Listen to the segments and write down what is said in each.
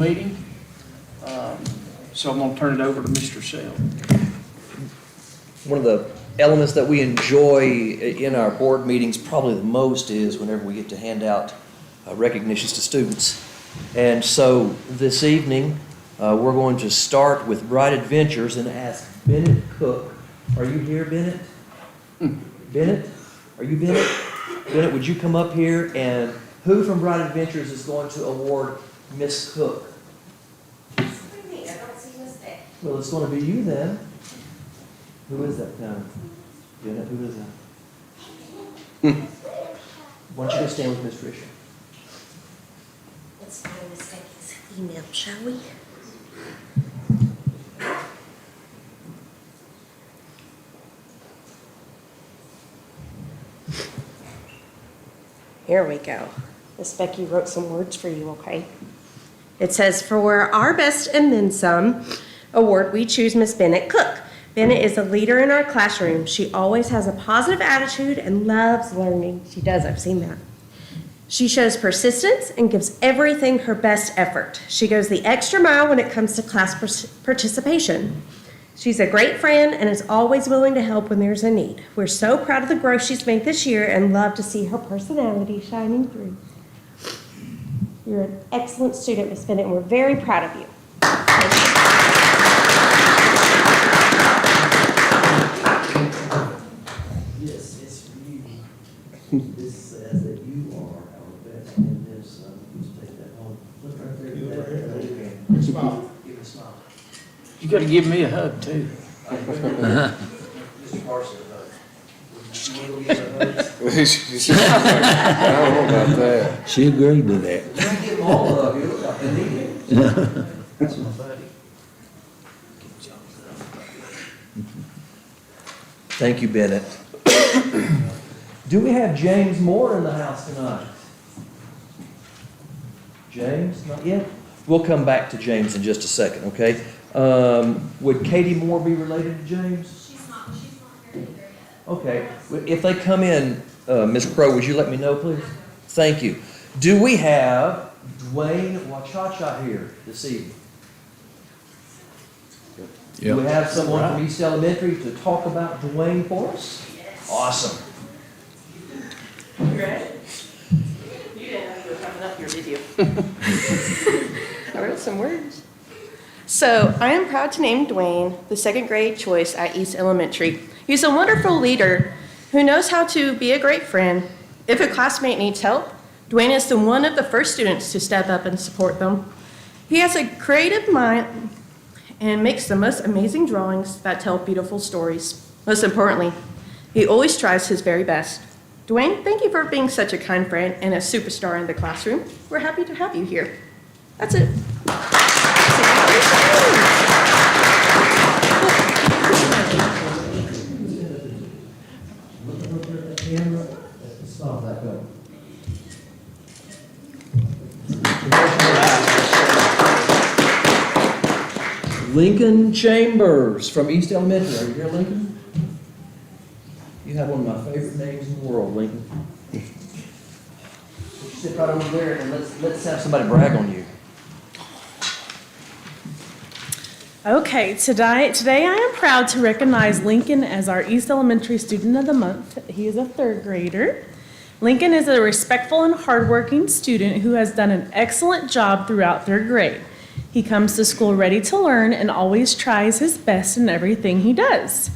meeting. So I'm going to turn it over to Mr. Sell. One of the elements that we enjoy in our board meetings probably the most is whenever we get to hand out recognitions to students. And so this evening, we're going to start with Bright Adventures and ask Bennett Cook. Are you here, Bennett? Bennett? Are you Bennett? Bennett, would you come up here, and who from Bright Adventures is going to award Miss Cook? Well, it's going to be you then. Who is that now? Bennett, who is that? Why don't you go stand with Miss Tricia? Let's find Miss Becky's email, shall we? Here we go. Miss Becky wrote some words for you, okay? It says, for our best and then some award, we choose Miss Bennett Cook. Bennett is a leader in our classroom. She always has a positive attitude and loves learning. She does, I've seen that. She shows persistence and gives everything her best effort. She goes the extra mile when it comes to class participation. She's a great friend and is always willing to help when there's a need. We're so proud of the growth she's made this year and love to see her personality shining through. You're an excellent student, Miss Bennett, and we're very proud of you. Yes, it's for you. This says that you are our best and then some. Just take that home. Look right there. Smile. Give it a smile. You got to give me a hug, too. Mr. Parson, just give me a hug. I don't know about that. She agreed to that. You can give them all a hug. You look like they need it. That's my buddy. Thank you, Bennett. Do we have James Moore in the house tonight? James, not yet? We'll come back to James in just a second, okay? Would Katie Moore be related to James? She's not here either yet. Okay. If they come in, Ms. Crow, would you let me know, please? Thank you. Do we have Dwayne Wachacha here this evening? Do we have someone from East Elementary to talk about Dwayne for us? Yes. Awesome. You ready? You didn't know you were coming up here, did you? I wrote some words. So, I am proud to name Dwayne the second grade choice at East Elementary. He's a wonderful leader who knows how to be a great friend. If a classmate needs help, Dwayne is one of the first students to step up and support them. He has a creative mind and makes the most amazing drawings that tell beautiful stories. Most importantly, he always tries his very best. Dwayne, thank you for being such a kind friend and a superstar in the classroom. We're happy to have you here. That's it. Stop that, go. Lincoln Chambers from East Elementary. Are you here, Lincoln? You have one of my favorite names in the world, Lincoln. Sit right over there and let's have somebody brag on you. Okay, today I am proud to recognize Lincoln as our East Elementary Student of the Month. He is a third grader. Lincoln is a respectful and hardworking student who has done an excellent job throughout third grade. He comes to school ready to learn and always tries his best in everything he does.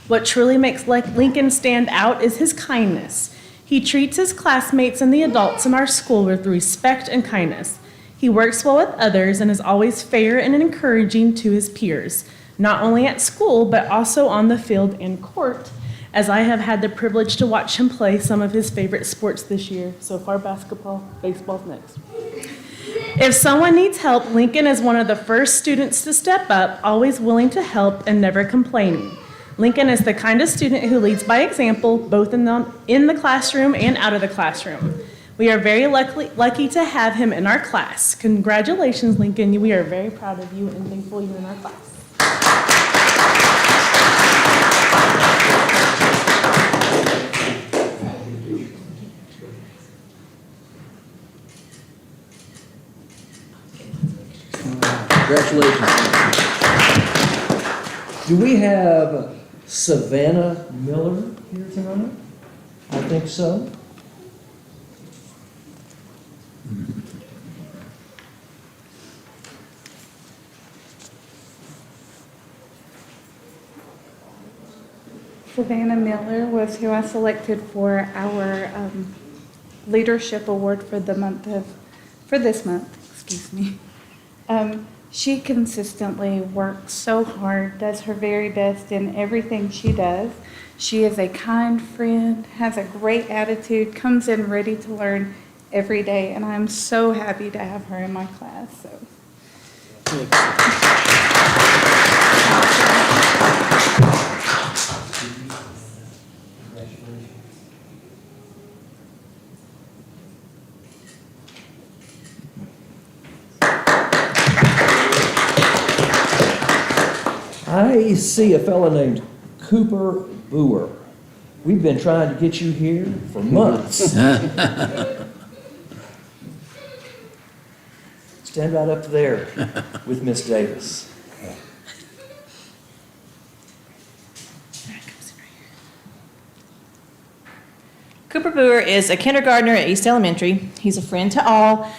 What truly makes Lincoln stand out is his kindness. He treats his classmates and the adults in our school with respect and kindness. He works well with others and is always fair and encouraging to his peers, not only at school, but also on the field and court, as I have had the privilege to watch him play some of his favorite sports this year. So far, basketball, baseball's next. If someone needs help, Lincoln is one of the first students to step up, always willing to help and never complaining. Lincoln is the kind of student who leads by example, both in the classroom and out of the classroom. We are very lucky to have him in our class. Congratulations, Lincoln. We are very proud of you and thankful you're in our class. Congratulations. Do we have Savannah Miller here tonight? I think so. Savannah Miller was who I selected for our leadership award for this month, excuse me. She consistently works so hard, does her very best in everything she does. She is a kind friend, has a great attitude, comes in ready to learn every day, and I'm so happy to have her in my class. So. I see a fellow named Cooper Boer. We've been trying to get you here for months. Stand right up there with Miss Davis. Cooper Boer is a kindergartner at East Elementary. He's a friend to all,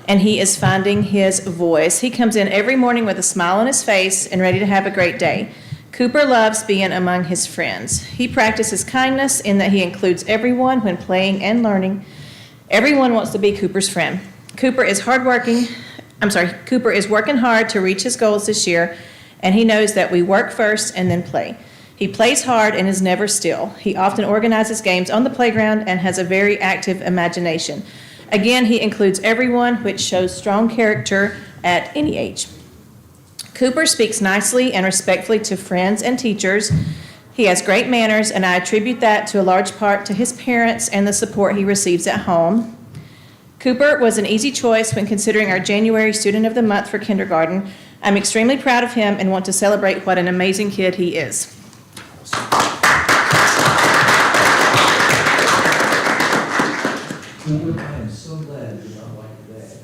and he is finding his voice. He comes in every morning with a smile on his face and ready to have a great day. Cooper loves being among his friends. He practices kindness in that he includes everyone when playing and learning. Everyone wants to be Cooper's friend. Cooper is working hard to reach his goals this year, and he knows that we work first and then play. He plays hard and is never still. He often organizes games on the playground and has a very active imagination. Again, he includes everyone, which shows strong character at any age. Cooper speaks nicely and respectfully to friends and teachers. He has great manners, and I attribute that to a large part to his parents and the support he receives at home. Cooper was an easy choice when considering our January Student of the Month for kindergarten. I'm extremely proud of him and want to celebrate what an amazing kid he is. Cooper, I am so glad you're not like that.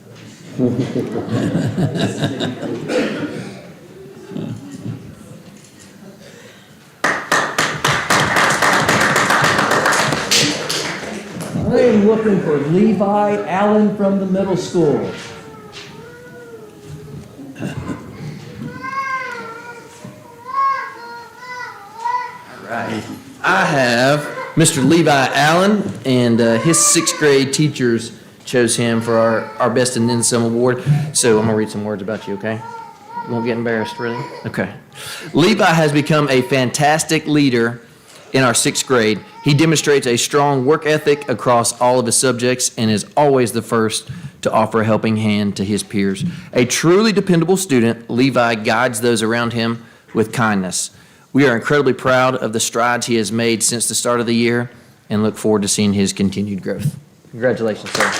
I am looking for Levi Allen from the middle school. All right. I have Mr. Levi Allen, and his sixth grade teachers chose him for our Best and Then Some award. So I'm going to read some words about you, okay? You won't get embarrassed, really? Okay. Levi has become a fantastic leader in our sixth grade. He demonstrates a strong work ethic across all of his subjects and is always the first to offer a helping hand to his peers. A truly dependable student, Levi guides those around him with kindness. We are incredibly proud of the strides he has made since the start of the year and look forward to seeing his continued growth. Congratulations, sir.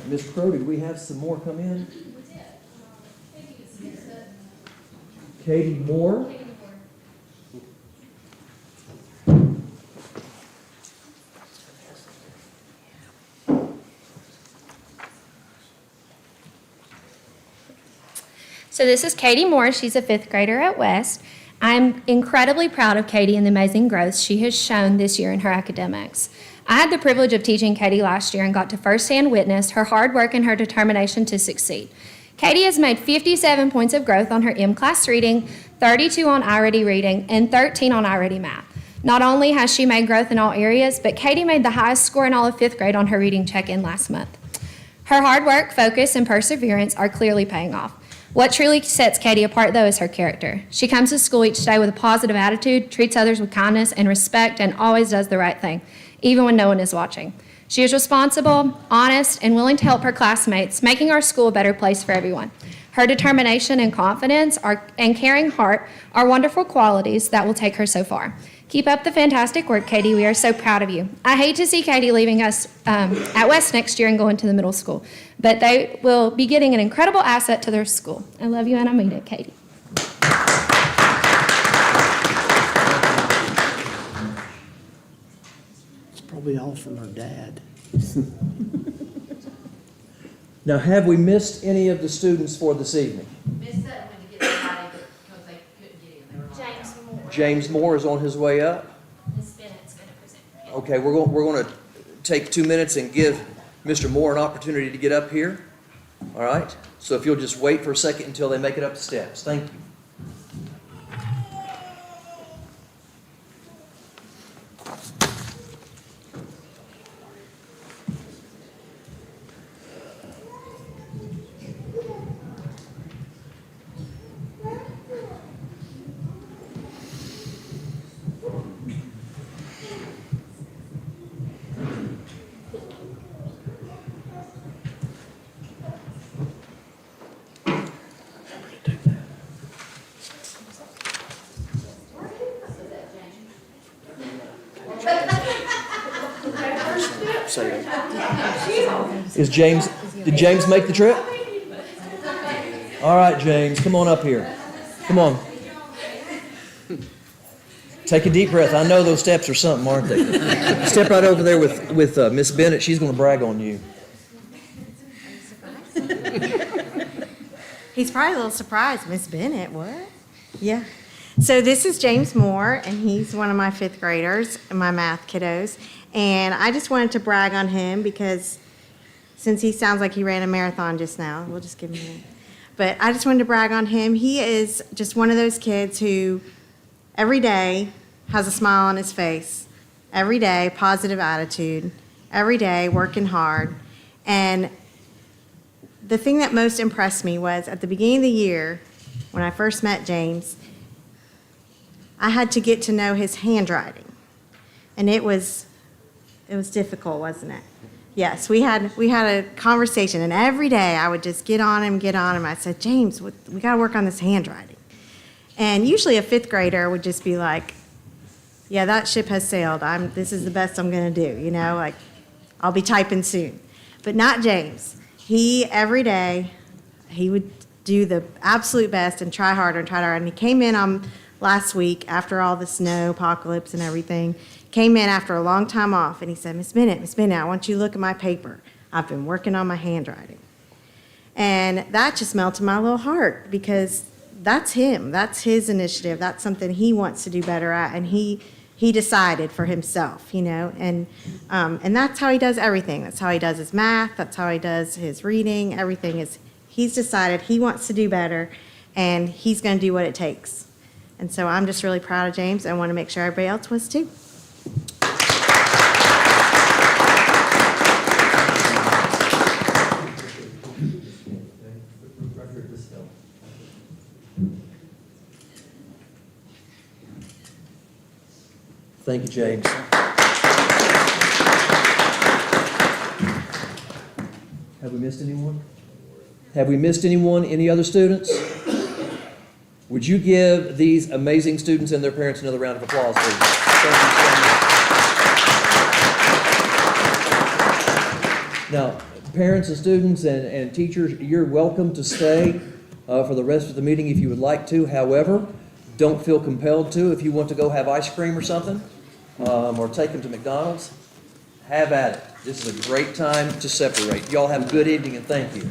Ms. Crow, did we have some more come in? Katie Moore. So this is Katie Moore. She's a fifth grader at West. I'm incredibly proud of Katie and the amazing growth she has shown this year in her academics. I had the privilege of teaching Katie last year and got to firsthand witness her hard work and her determination to succeed. Katie has made 57 points of growth on her M-Class reading, 32 on iReady reading, and 13 on iReady math. Not only has she made growth in all areas, but Katie made the highest score in all of fifth grade on her reading check-in last month. Her hard work, focus, and perseverance are clearly paying off. What truly sets Katie apart, though, is her character. She comes to school each day with a positive attitude, treats others with kindness and respect, and always does the right thing, even when no one is watching. She is responsible, honest, and willing to help her classmates, making our school a better place for everyone. Her determination and confidence and caring heart are wonderful qualities that will take her so far. Keep up the fantastic work, Katie. We are so proud of you. I hate to see Katie leaving us at West next year and going to the middle school, but they will be getting an incredible asset to their school. I love you, and I mean it, Katie. copy off from her dad. Now, have we missed any of the students for this evening? Missed that one to get somebody, but because they couldn't get in, they were locked out. James Moore. James Moore is on his way up. Ms. Bennett's going to present for him. Okay, we're going to take 2 minutes and give Mr. Moore an opportunity to get up here. All right? So if you'll just wait for a second until they make it up the steps. Thank you. Did James make the trip? All right, James, come on up here. Come on. Take a deep breath. I know those steps are something, aren't they? Step right over there with Miss Bennett. She's going to brag on you. He's probably a little surprised. Miss Bennett, what? Yeah. So this is James Moore, and he's one of my fifth graders, my math kiddos. And I just wanted to brag on him because since he sounds like he ran a marathon just now, we'll just give him a minute. But I just wanted to brag on him. He is just one of those kids who every day has a smile on his face, every day positive attitude, every day working hard. And the thing that most impressed me was at the beginning of the year, when I first met James, I had to get to know his handwriting. And it was difficult, wasn't it? Yes, we had a conversation, and every day I would just get on him. I said, James, we got to work on this handwriting. And usually a fifth grader would just be like, yeah, that ship has sailed. This is the best I'm going to do, like I'll be typing soon. But not James. Every day, he would do the absolute best and try harder. And he came in last week after all the snow apocalypse and everything. Came in after a long time off, and he said, Miss Bennett, I want you to look at my paper. I've been working on my handwriting. And that just melted my little heart because that's him. That's his initiative. That's something he wants to do better at, and he decided for himself, and that's how he does everything. That's how he does his math. That's how he does his reading. Everything is, he's decided he wants to do better, and he's going to do what it takes. And so I'm just really proud of James. I want to make sure everybody else was too. Thank you, James. Have we missed anyone? Any other students? Would you give these amazing students and their parents another round of applause, please? Thank you so much. Now, parents and students and teachers, you're welcome to stay for the rest of the meeting if you would like to. However, don't feel compelled to. If you want to go have ice cream or something, or take them to McDonald's, have at it. This is a great time to separate. Y'all have a good evening, and thank you.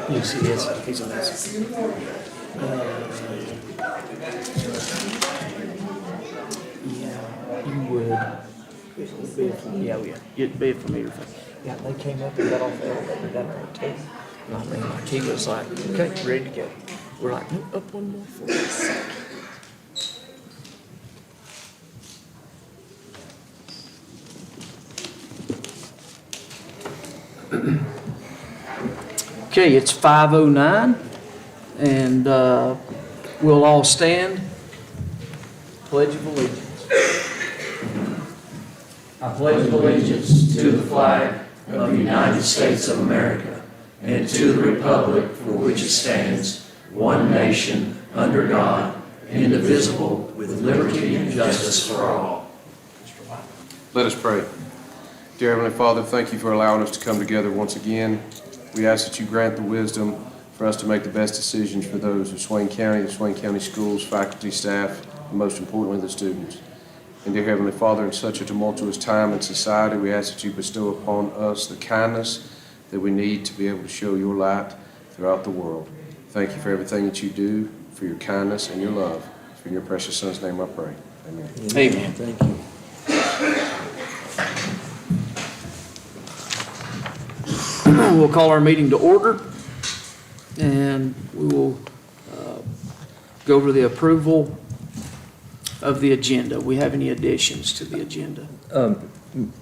Yes, he is. He's on this. Yeah, you would. You'd be familiar with it. Yeah, they came up and got off the elevator down there at 2. And I mean, like, he was like, okay, ready to go. We're like, no, up one more for us. Okay, it's 5:09, and we'll all stand. Pledge of Allegiance. I pledge allegiance to the flag of the United States of America and to the republic for which it stands, one nation, under God, indivisible, with liberty and justice for all. Let us pray. Dear Heavenly Father, thank you for allowing us to come together once again We ask that you grant the wisdom for us to make the best decisions for those of Swain County, the Swain County schools, faculty, staff, and most importantly, the students. And dear Heavenly Father, in such a tumultuous time in society, we ask that you bestow upon us the kindness that we need to be able to show your light throughout the world. Thank you for everything that you do, for your kindness and your love. For in your precious Son's name I pray. Amen. Amen. Thank you. We'll call our meeting to order, and we will go over the approval of the agenda. We have any additions to the agenda?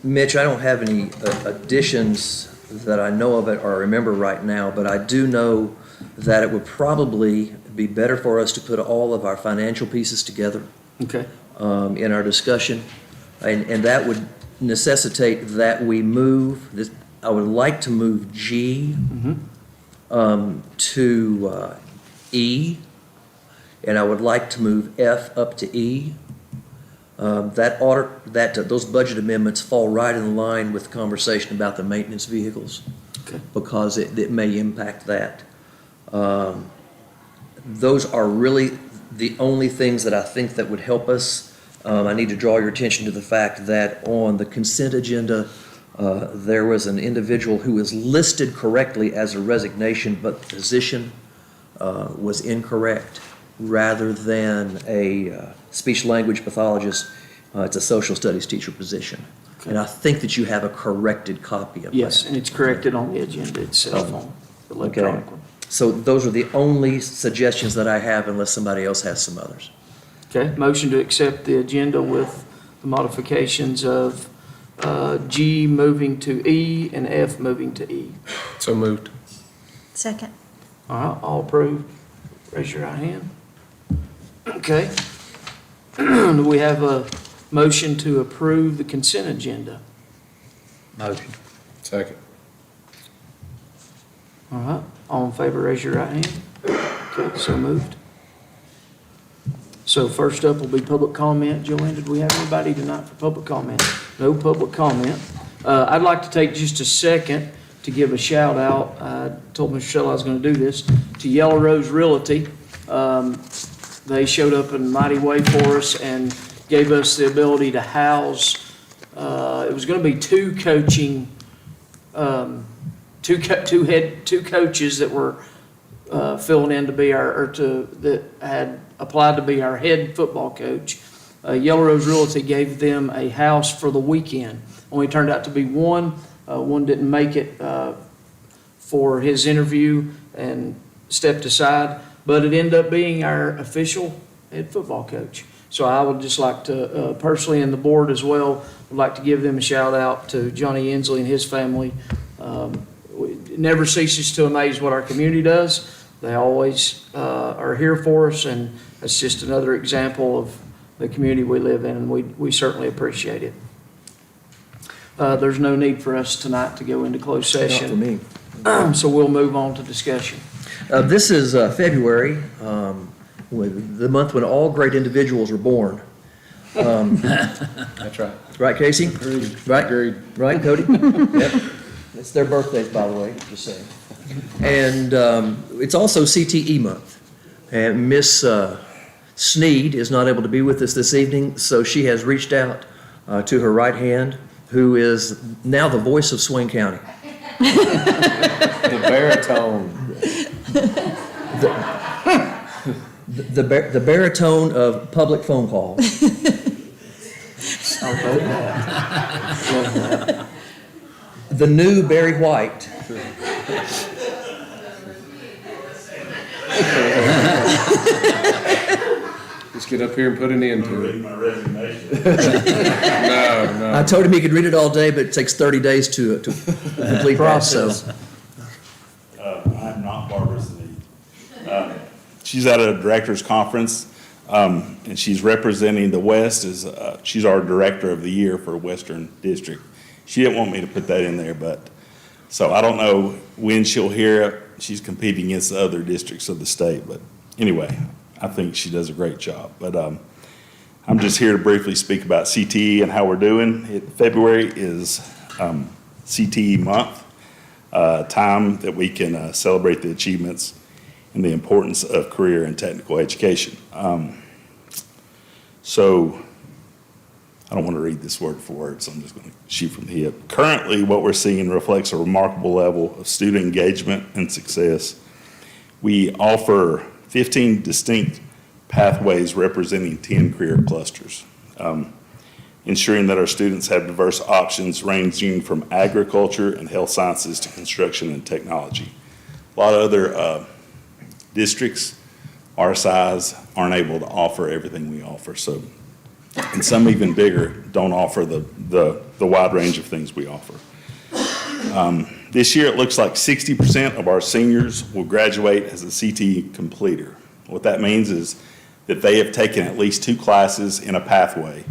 Mitch, I don't have any additions that I know of it or remember right now, but I do know that it would probably be better for us to put all of our financial pieces together Okay. in our discussion, and that would necessitate that we move this. I would like to move G to E, and I would like to move F up to E. Those budget amendments fall right in line with the conversation about the maintenance vehicles, Okay. because it may impact that. Those are really the only things that I think that would help us. I need to draw your attention to the fact that on the consent agenda, there was an individual who is listed correctly as a resignation, but the position was incorrect. Rather than a speech-language pathologist, it's a social studies teacher position. Okay. And I think that you have a corrected copy of that. Yes, and it's corrected on the agenda itself on the electronic one. So those are the only suggestions that I have, unless somebody else has some others. Okay, motion to accept the agenda with the modifications of G moving to E and F moving to E. So moved. Second. All right, all approved. Raise your right hand. Okay. Do we have a motion to approve the consent agenda? Motion. Second. All right, all in favor, raise your right hand. Okay, so moved. So first up will be public comment. Joanne, did we have anybody tonight for public comment? No public comment. I'd like to take just a second to give a shout out. I told Michelle I was going to do this, to Yellow Rose Realty. They showed up in a mighty way for us and gave us the ability to house, it was going to be two coaching, two coaches that were filling in to be that had applied to be our head football coach. Yellow Rose Realty gave them a house for the weekend. Only turned out to be one. One didn't make it for his interview and stepped aside, but it ended up being our official head football coach. So I would just like to personally, and the board as well, would like to give them a shout out to Johnny Inslee and his family. It never ceases to amaze what our community does. They always are here for us, and it's just another example of the community we live in, and we certainly appreciate it. There's no need for us tonight to go into closed session. Not for me. So we'll move on to discussion. This is February, the month when all great individuals were born. That's right. Right, Casey? Right? Agreed. Right, Cody? Yep. It's their birthdays, by the way, just saying. And it's also CTE month. And Miss Sneed is not able to be with us this evening, so she has reached out to her right hand, who is now the voice of Swain County. The baritone. The baritone of public phone calls. I'll vote that. The new Barry White. Just get up here and put an end to it. My resignation. No. I told him he could read it all day, but it takes 30 days to complete that, so. I'm not Barbara Sneed. She's at a director's conference, and she's representing the West as, she's our director of the year for Western District. She didn't want me to put that in there, but, so I don't know when she'll hear it. She's competing against the other districts of the state, but anyway, I think she does a great job. But I'm just here to briefly speak about CTE and how we're doing. February is CTE month. time that we can celebrate the achievements and the importance of career and technical education. So I don't want to read this word for word, so I'm just going to shoot from the hip. Currently, what we're seeing reflects a remarkable level of student engagement and success. We offer 15 distinct pathways representing 10 career clusters, ensuring that our students have diverse options ranging from agriculture and health sciences to construction and technology. A lot of other districts our size aren't able to offer everything we offer, so, and some even bigger don't offer the wide range of things we offer. This year, it looks like 60% of our seniors will graduate as a CTE completer. What that means is that they have taken at least 2 classes in a pathway.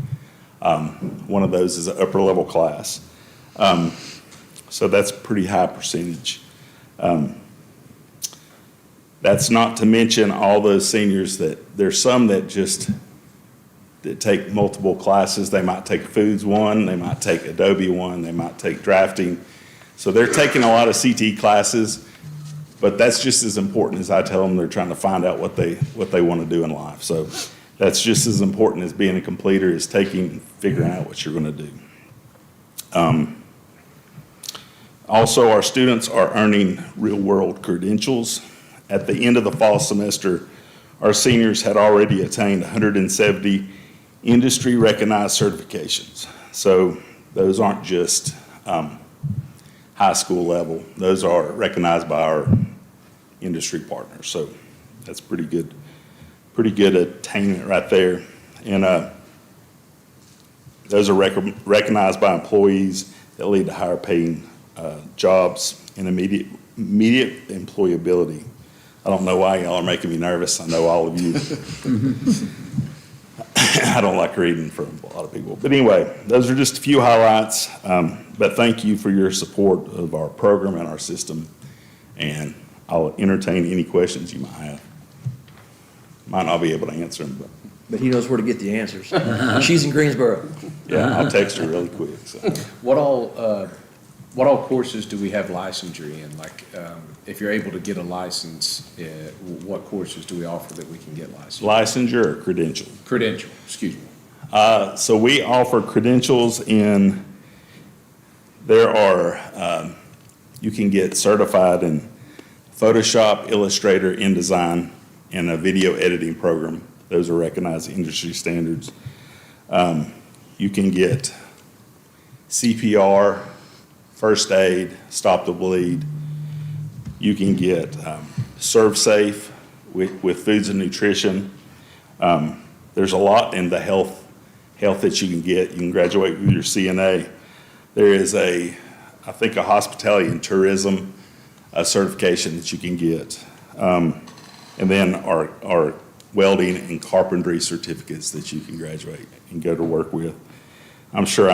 One of those is an upper level class. So that's a pretty high percentage. That's not to mention all those seniors there's some that take multiple classes. They might take Foods 1, they might take Adobe 1, they might take drafting. So they're taking a lot of CTE classes, but that's just as important as I tell them they're trying to find out what they want to do in life. So that's just as important as being a completer, is figuring out what you're going to do. Also, our students are earning real-world credentials. At the end of the fall semester, our seniors had already attained 170 industry-recognized certifications. So those aren't just high school level. Those are recognized by our industry partners. So that's pretty good attainment right there. And those are recognized by employees that lead to higher paying jobs and immediate employability. I don't know why y'all are making me nervous. I know all of you. I don't like reading from a lot of people. But anyway, those are just a few highlights. But thank you for your support of our program and our system. And I'll entertain any questions you might have. Might not be able to answer them, But he knows where to get the answers. She's in Greensboro. yeah, I'll text her really quick. So. What all courses do we have licensure in? Like, if you're able to get a license, what courses do we offer that we can get licensed? Licensure or credential? Credential, excuse me. So we offer credentials in, you can get certified in Photoshop, Illustrator, InDesign, and a video editing program. Those are recognized industry standards. You can get CPR, first aid, stop the bleed. You can get Serve Safe with foods and nutrition. There's a lot in the health that you can get. You can graduate with your CNA. There is I think a hospitality and tourism certification that you can get. And then our welding and carpentry certificates that you can graduate and go to work with. I'm sure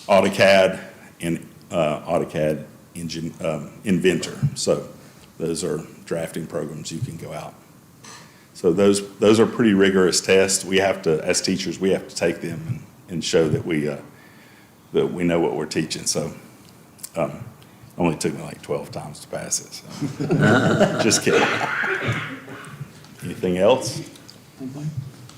AutoCAD and AutoCAD Inventor. So those are drafting programs you can go out. So those are pretty rigorous tests. We have to, as teachers, we have to take them and show that we know what we're teaching. So only took me like 12 times to pass it. So. Just kidding. Anything else?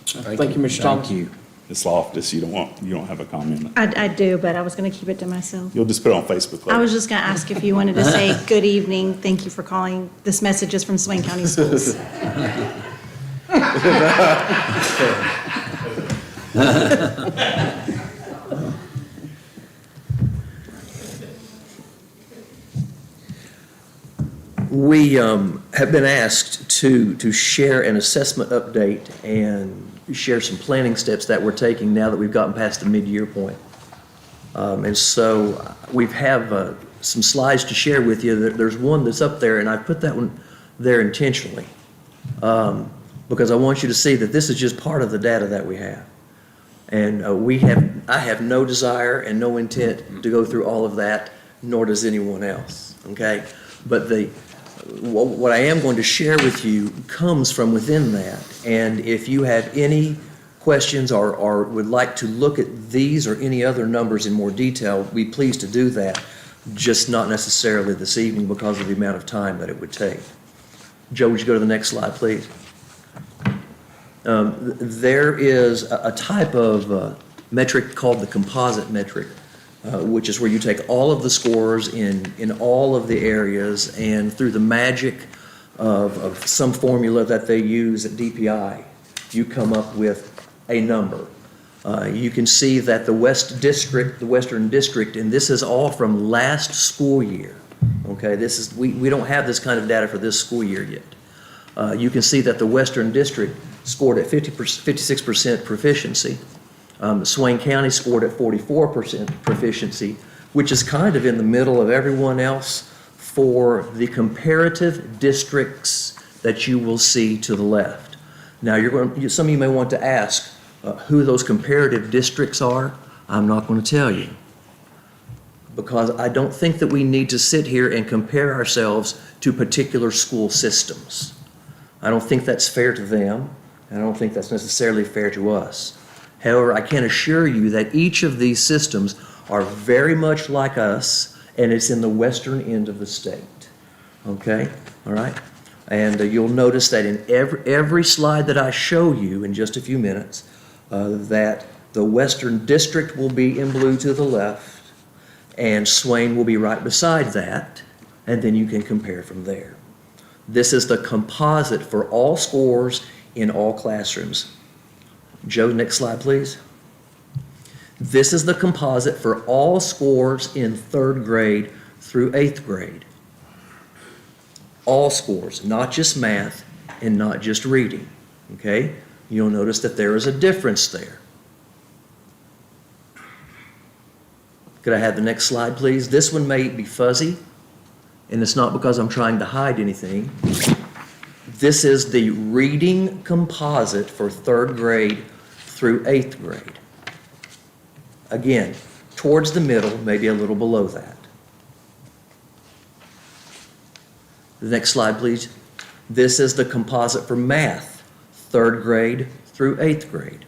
Thank you, Mr. Thomas. Thank you. Ms. Loftus, you don't have a comment? I do, but I was going to keep it to myself. You'll just put it on Facebook later. I was just going to ask if you wanted to say, good evening, thank you for calling. This message is from Swain County Schools. We have been asked to share an assessment update and share some planning steps that we're taking now that we've gotten past the mid-year point. And so we have some slides to share with you. There's one that's up there, and I put that one there intentionally because I want you to see that this is just part of the data that we have. And I have no desire and no intent to go through all of that, nor does anyone else, okay? But what I am going to share with you comes from within that. And if you have any questions or would like to look at these or any other numbers in more detail, be pleased to do that. just not necessarily this evening because of the amount of time that it would take. Joe, would you go to the next slide, please? There is a type of metric called the composite metric, which is where you take all of the scores in all of the areas, and through the magic of some formula that they use at DPI, you come up with a number. You can see that the Western District, and this is all from last school year, okay? We don't have this kind of data for this school year yet. You can see that the Western District scored at 56% proficiency. Swain County scored at 44% proficiency, which is kind of in the middle of everyone else for the comparative districts that you will see to the left. Now, some of you may want to ask who those comparative districts are. I'm not going to tell you, because I don't think that we need to sit here and compare ourselves to particular school systems. I don't think that's fair to them, and I don't think that's necessarily fair to us. However, I can assure you that each of these systems are very much like us, and it's in the western end of the state. Okay? All right? And you'll notice that in every slide that I show you in just a few minutes, that the Western District will be in blue to the left, and Swain will be right beside that, and then you can compare from there. This is the composite for all scores in all classrooms. Joe, next slide, please. This is the composite for all scores in 3rd grade through 8th grade. All scores, not just math and not just reading, okay? You'll notice that there is a difference there. Could I have the next slide, please? This one may be fuzzy, and it's not because I'm trying to hide anything. This is the reading composite for 3rd grade through 8th grade. Again, towards the middle, maybe a little below that. The next slide, please. This is the composite for math, 3rd grade through 8th grade.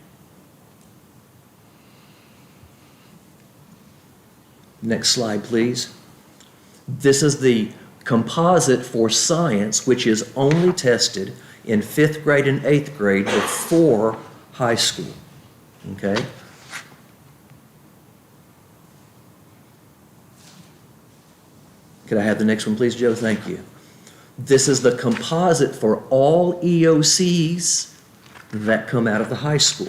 Next slide, please. This is the composite for science, which is only tested in 5th grade and 8th grade before high school. Okay? Could I have the next one, please, Joe? Thank you. This is the composite for all EOCs that come out of the high school.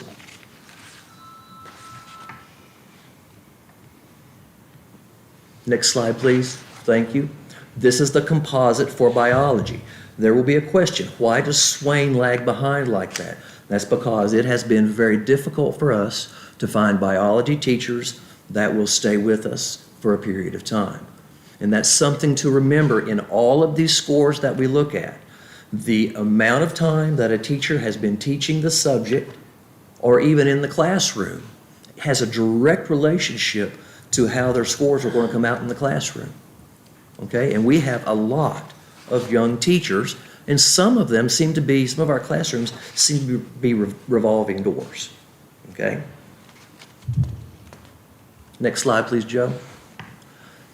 Next slide, please. Thank you. This is the composite for biology. There will be a question, why does Swain lag behind like that? That's because it has been very difficult for us to find biology teachers that will stay with us for a period of time. And that's something to remember in all of these scores that we look at. The amount of time that a teacher has been teaching the subject, or even in the classroom, has a direct relationship to how their scores are going to come out in the classroom. Okay? And we have a lot of young teachers, and some of our classrooms seem to be revolving doors. Okay? Next slide, please, Joe.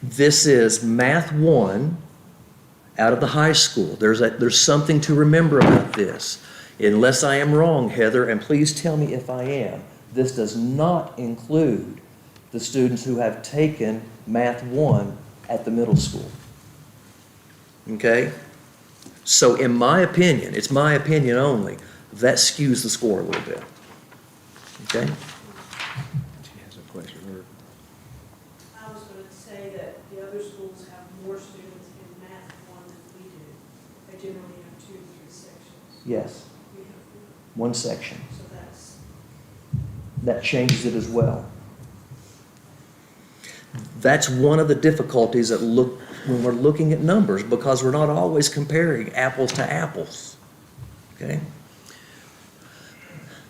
This is Math 1 out of the high school. There's something to remember about this. Unless I am wrong, Heather, and please tell me if I am, this does not include the students who have taken Math 1 at the middle school. Okay? So in my opinion, it's my opinion only, that skews the score a little bit. Okay? She has a question. I was going to say that the other schools have more students in Math 1 than we do. They generally have 2 or 3 sections. Yes. We have 1 section. So that's... That changes it as well. That's one of the difficulties when we're looking at numbers, because we're not always comparing apples to apples. Okay?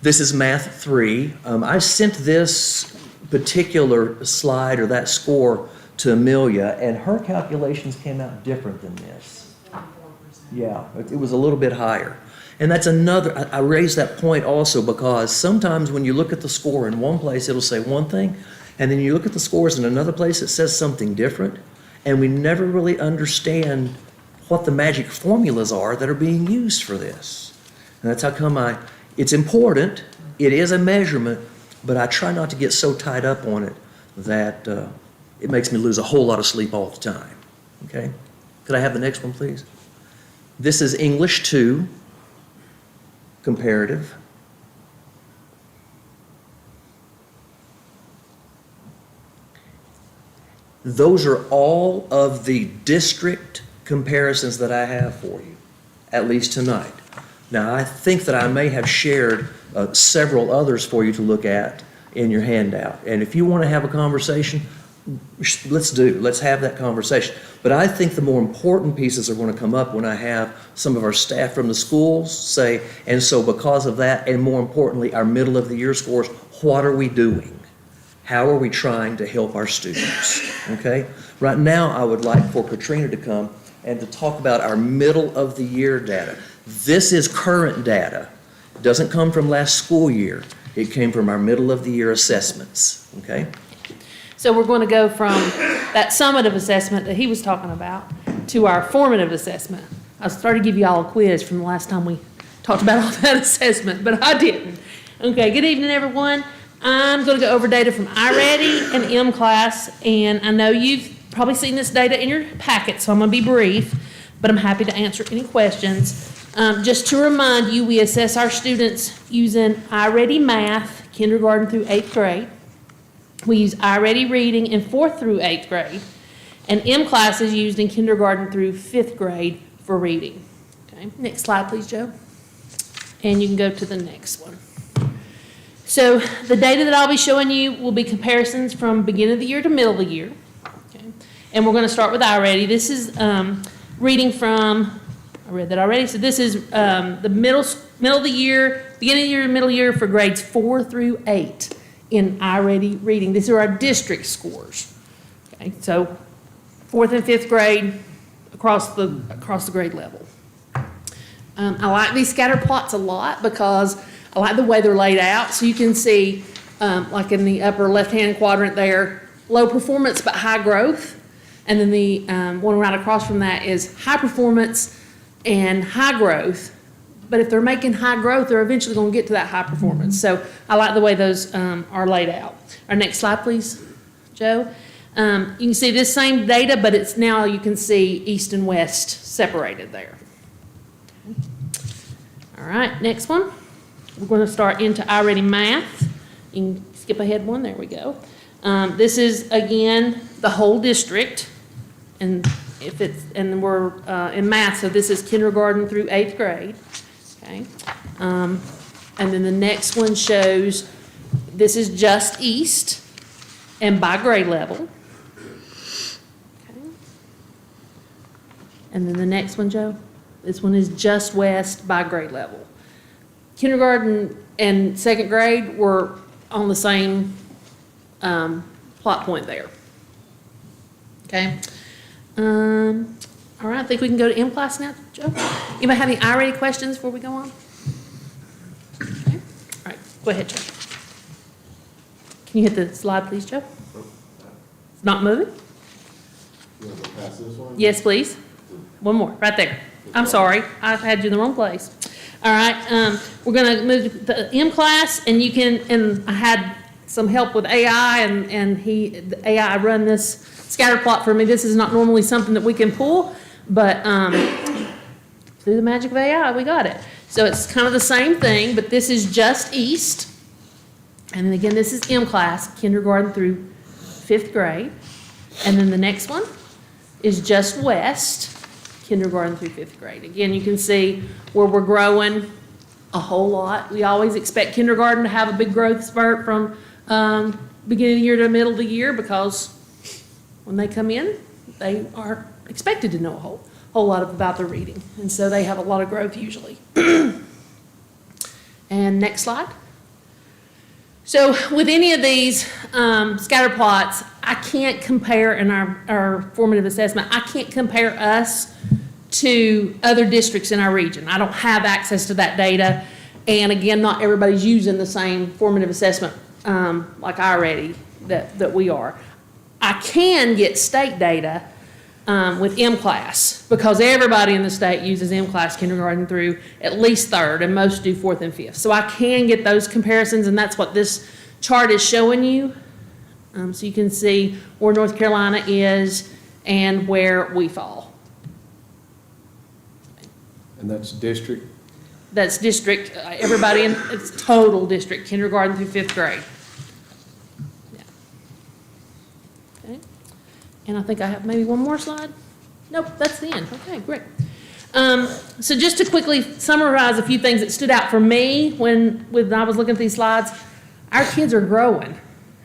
This is Math 3. I sent this particular slide or that score to Amelia, and her calculations came out different than this. 44%. Yeah, it was a little bit higher. And that's another, I raised that point also because sometimes when you look at the score in one place, it'll say one thing, and then you look at the scores in another place, it says something different. and we never really understand what the magic formulas are that are being used for this. And that's how come it's important, it is a measurement, but I try not to get so tied up on it that it makes me lose a whole lot of sleep all the time, okay? Could I have the next one, please? This is English 2, comparative. Those are all of the district comparisons that I have for you, at least tonight. Now, I think that I may have shared several others for you to look at in your handout. And if you want to have a conversation, let's have that conversation. But I think the more important pieces are going to come up when I have some of our staff from the schools say, and so because of that, and more importantly, our middle of the year scores, what are we doing? How are we trying to help our students? Okay? Right now, I would like for Katrina to come and to talk about our middle of the year data. This is current data. It doesn't come from last school year. It came from our middle of the year assessments. Okay? So we're going to go from that summative assessment that he was talking about to our formative assessment. I started to give you all a quiz from the last time we talked about all that assessment, but I didn't. Okay, good evening, everyone. I'm going to go over data from iReady and M-Class, and I know you've probably seen this data in your packet, so I'm going to be brief, but I'm happy to answer any questions. Just to remind you, we assess our students using iReady Math, kindergarten through 8th grade. We use iReady Reading in 4th through 8th grade, and M-Class is used in kindergarten through 5th grade for reading. Okay, next slide, please, Joe. And you can go to the next one. So the data that I'll be showing you will be comparisons from beginning of the year to middle of the year. Okay. And we're going to start with iReady. This is reading from, I read that already, so this is the middle of the year, beginning of the year, middle of the year for grades 4 through 8 in iReady Reading. These are our district scores. Okay, so 4th and 5th grade across the grade level. I like these scatter plots a lot because I like the way they're laid out. So you can see, like in the upper left-hand quadrant there, low performance but high growth. And then the one right across from that is high performance and high growth. But if they're making high growth, they're eventually going to get to that high performance. So I like the way those are laid out. Our next slide, please, Joe. You can see this same data, but it's now you can see east and west separated there. All right, next one. We're going to start into iReady Math. You can skip ahead one. There we go. This is, again, the whole district. And we're in math, so this is kindergarten through 8th grade. Okay. And then the next one shows this is just east and by grade level. Okay. And then the next one, Joe, this one is just west by grade level. Kindergarten and 2nd grade were on the same plot point there. Okay. All right, I think we can go to M-Class now, Joe. Anybody have any iReady questions before we go on? Okay. All right, go ahead, Joe. Can you hit the slide, please, Joe? It's not moving? You want to pass this one? Yes, please. One more, right there. I'm sorry, I had you in the wrong place. All right, we're going to move to the M-Class, and you can, and I had some help with AI, and the AI run this scatter plot for me. This is not normally something that we can pull, but through the magic of AI, we got it. So it's kind of the same thing, but this is just east. And then again, this is M-Class, kindergarten through 5th grade. And then the next one is just west, kindergarten through 5th grade. Again, you can see where we're growing a whole lot. We always expect kindergarten to have a big growth spurt from beginning of the year to middle of the year because when they come in, they are expected to know a whole lot about their reading. And so they have a lot of growth usually. And next slide. So with any of these scatter plots, I can't compare in our formative assessment, I can't compare us to other districts in our region. I don't have access to that data. And again, not everybody's using the same formative assessment like iReady that we are. I can get state data with M-Class, because everybody in the state uses M-Class kindergarten through at least third, and most do fourth and fifth. So I can get those comparisons, and that's what this chart is showing you. So you can see where North Carolina is and where we fall. And that's district? That's district, everybody in, it's total district, kindergarten through fifth grade. Yeah. Okay. And I think I have maybe one more slide. Nope, that's the end. Okay, great. So just to quickly summarize a few things that stood out for me when I was looking at these slides, our kids are growing.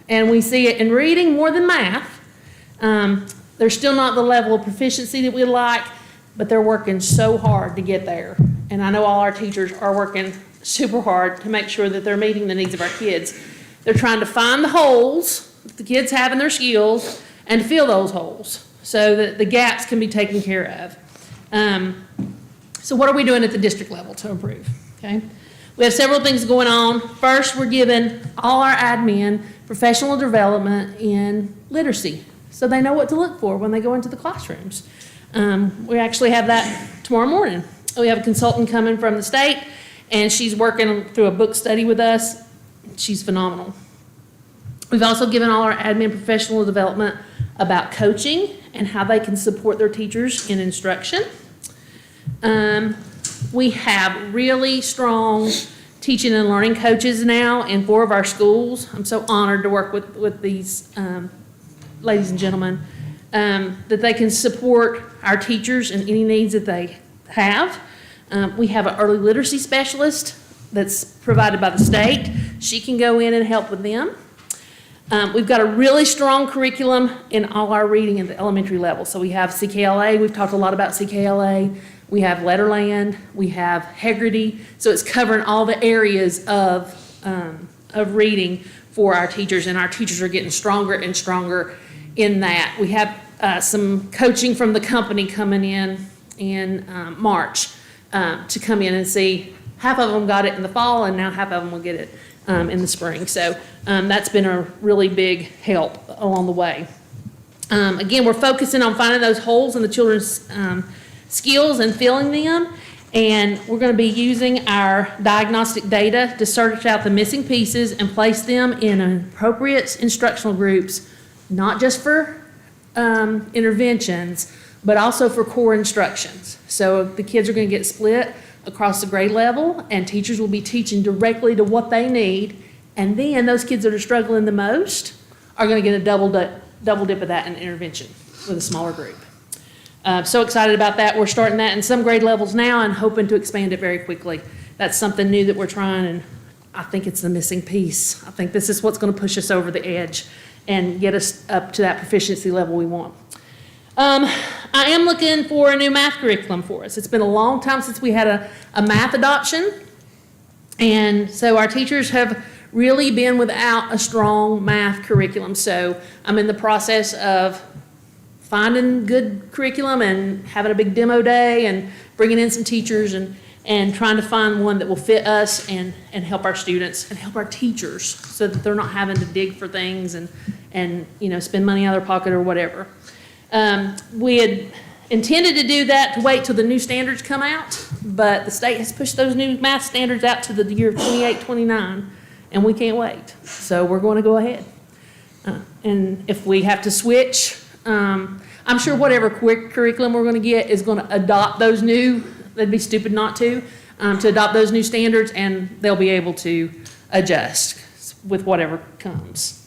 And we see it in reading more than math. They're still not the level of proficiency that we like, but they're working so hard to get there. And I know all our teachers are working super hard to make sure that they're meeting the needs of our kids. They're trying to find the holes that the kids have in their skills and to fill those holes so that the gaps can be taken care of. So what are we doing at the district level to improve? Okay. We have several things going on. First, we're giving all our admin professional development in literacy, so they know what to look for when they go into the classrooms. We actually have that tomorrow morning. We have a consultant coming from the state, and she's working through a book study with us. She's phenomenal. We've also given all our admin professional development about coaching and how they can support their teachers in instruction. We have really strong teaching and learning coaches now in 4 of our schools. I'm so honored to work with these ladies and gentlemen, that they can support our teachers in any needs that they have. We have an early literacy specialist that's provided by the state. She can go in and help with them. We've got a really strong curriculum in all our reading at the elementary level. So we have CKLA. We've talked a lot about CKLA. We have Letterland. We have Hegarty. So it's covering all the areas of reading for our teachers, and our teachers are getting stronger and stronger in that. We have some coaching from the company coming in March to come in and see. Half of them got it in the fall, and now half of them will get it in the spring. So that's been a really big help along the way. Again, we're focusing on finding those holes in the children's skills and filling them. And we're going to be using our diagnostic data to search out the missing pieces and place them in appropriate instructional groups, not just for interventions, but also for core instructions. So the kids are going to get split across the grade level, and teachers will be teaching directly to what they need. And then those kids that are struggling the most are going to get a double dip of that in intervention with a smaller group. So excited about that. We're starting that in some grade levels now and hoping to expand it very quickly. That's something new that we're trying, and I think it's the missing piece. I think this is what's going to push us over the edge and get us up to that proficiency level we want. I am looking for a new math curriculum for us. It's been a long time since we had a math adoption, and so our teachers have really been without a strong math curriculum. So I'm in the process of finding good curriculum and having a big demo day and bringing in some teachers and trying to find one that will fit us and help our students and help our teachers so that they're not having to dig for things and spend money out of their pocket or whatever. We had intended to do that to wait till the new standards come out, but the state has pushed those new math standards out to the year of 28, 29, and we can't wait. So we're going to go ahead. And if we have to switch, I'm sure whatever curriculum we're going to get is going to adopt those new, they'd be stupid not to adopt those new standards, and they'll be able to adjust with whatever comes.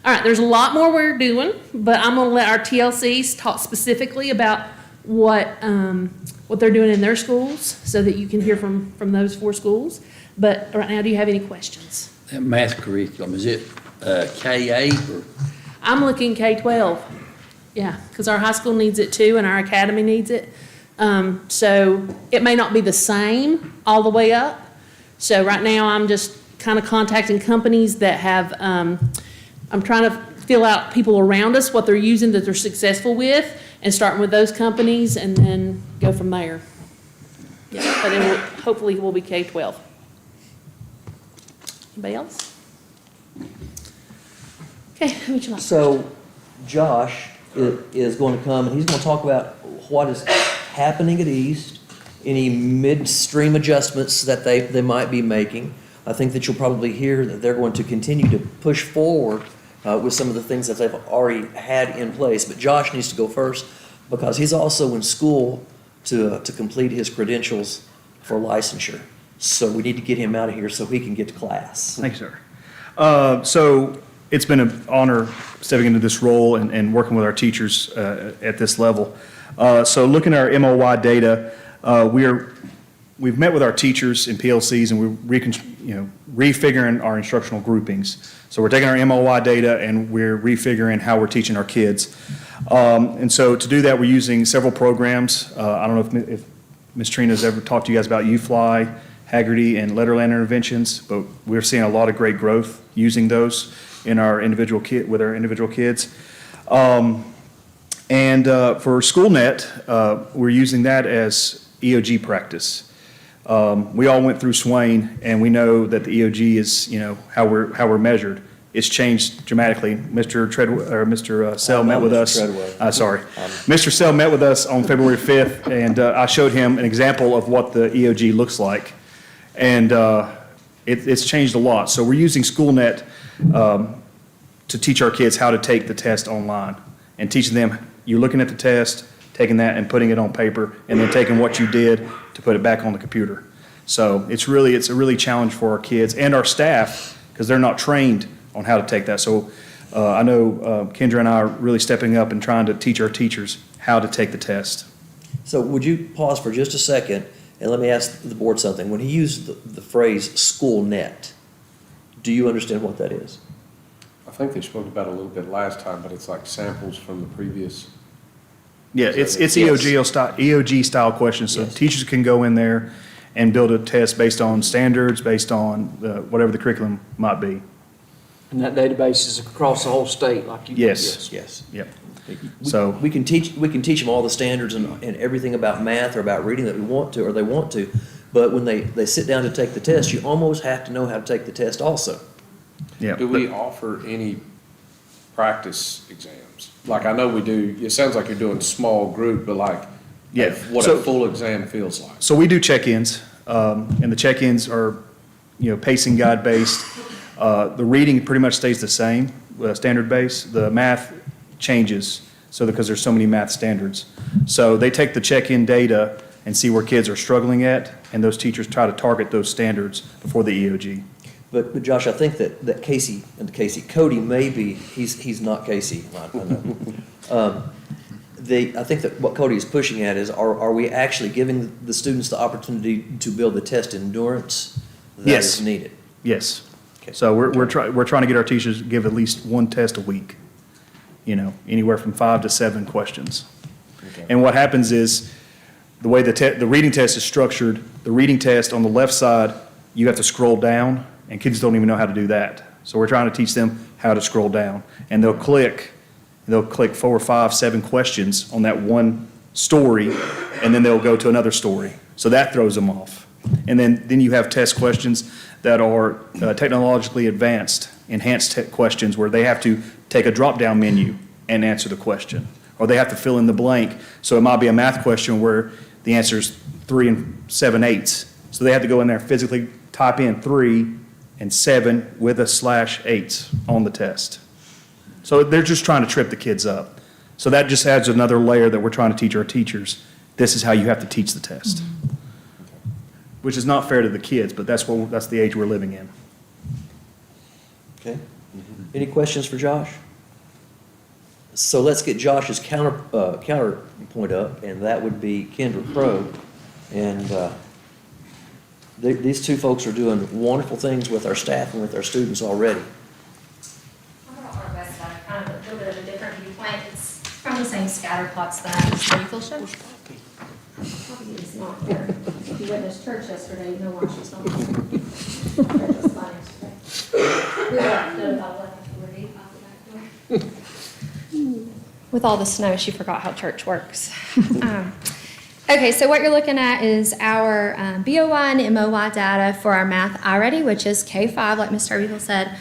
All right, there's a lot more we're doing, but I'm going to let our TLCs talk specifically about what they're doing in their schools so that you can hear from those 4 schools. But right now, do you have any questions? That math curriculum, is it K-8 or? I'm looking K-12. Yeah, because our high school needs it too, and our academy needs it. So it may not be the same all the way up. So right now, I'm just kind of contacting companies that have, I'm trying to fill out people around us, what they're using that they're successful with, and starting with those companies and then go from there. Yeah, but hopefully it will be K-12. Anybody else? Okay, who would you like? So, Josh, is going to come, and he's going to talk about what is happening at East, any midstream adjustments that they might be making. I think that you'll probably hear that they're going to continue to push forward with some of the things that they've already had in place. But Josh needs to go first because he's also in school to complete his credentials for licensure. So we need to get him out of here so he can get to class. Thank you, sir. So it's been an honor stepping into this role and working with our teachers at this level. So looking at our MOY data, we've met with our teachers in PLCs and we're refiguring our instructional groupings. So we're taking our MOY data and we're refiguring how we're teaching our kids. And so to do that, we're using several programs. I don't know if Ms. Trina's ever talked to you guys about UFly, Haggerty, and Letterland interventions, but we're seeing a lot of great growth using those in our individual with our individual kids. And for SchoolNet, we're using that as EOG practice. We all went through Swain, and we know that the EOG is, how we're measured. It's changed dramatically. Mr. Sell met with us. Mr. Sell met with us on February 5th, and I showed him an example of what the EOG looks like, and it's changed a lot. So we're using SchoolNet to teach our kids how to take the test online and teaching them. You're looking at the test, taking that and putting it on paper, and then taking what you did to put it back on the computer. So it's a really challenge for our kids and our staff because they're not trained on how to take that. So I know Kendra and I are really stepping up and trying to teach our teachers how to take the test. So would you pause for just a second and let me ask the board something. When he used the phrase SchoolNet, do you understand what that is? I think they spoke about it a little bit last time, but it's like samples from the previous. Yeah, it's EOG style questions. So teachers can go in there and build a test based on standards, based on whatever the curriculum might be. And that database is across the whole state, like you. Yes. Yep. So we can teach them all the standards and everything about math or about reading that we want to or they want to, but when they sit down to take the test, you almost have to know how to take the test also. Yeah. Do we offer any practice exams? Like I know we do. It sounds like you're doing small group, but like what a full exam feels like. So we do check-ins, and the check-ins are pacing guide based. The reading pretty much stays the same, standard base. The math changes, because there's so many math standards. So they take the check-in data and see where kids are struggling at, and those teachers try to target those standards before the EOG. But Josh, I think that Cody maybe, he's not Casey. I know. I think that what Cody is pushing at is, are we actually giving the students the opportunity to build the test endurance that is needed? Yes. Okay. So we're trying to get our teachers to give at least one test a week. Anywhere from 5 to 7 questions. Okay. And what happens is, the way the reading test is structured, the reading test on the left side, you have to scroll down, and kids don't even know how to do that. So we're trying to teach them how to scroll down. And they'll click 4, 5, 7 questions on that one story, and then they'll go to another story. So that throws them off. And then you have test questions that are technologically enhanced questions where they have to take a drop-down menu and answer the question. Or they have to fill in the blank. So it might be a math question where the answer is 3 7/8. So they have to go in there and physically type in 3 and 7 with a /8 on the test. So they're just trying to trip the kids up. So that just adds another layer that we're trying to teach our teachers. This is how you have to teach the test. Which is not fair to the kids, but that's the age we're living in. Okay. Any questions for Josh? So let's get Josh's counterpoint up, and that would be Kendra Crow. And these two folks are doing wonderful things with our staff and with our students already. I'm going to offer best kind of a little bit of a different viewpoint. It's from the same scatter plots that Mr. Riegel showed. Probably is not here. If you witnessed church yesterday, you know why she's not here. Church was fun yesterday. We left at about 11:40 out the back door. With all the snow, she forgot how church works. Okay, so what you're looking at is our BOY and MOY data for our math iReady, which is K-5, like Mr. Riegel said,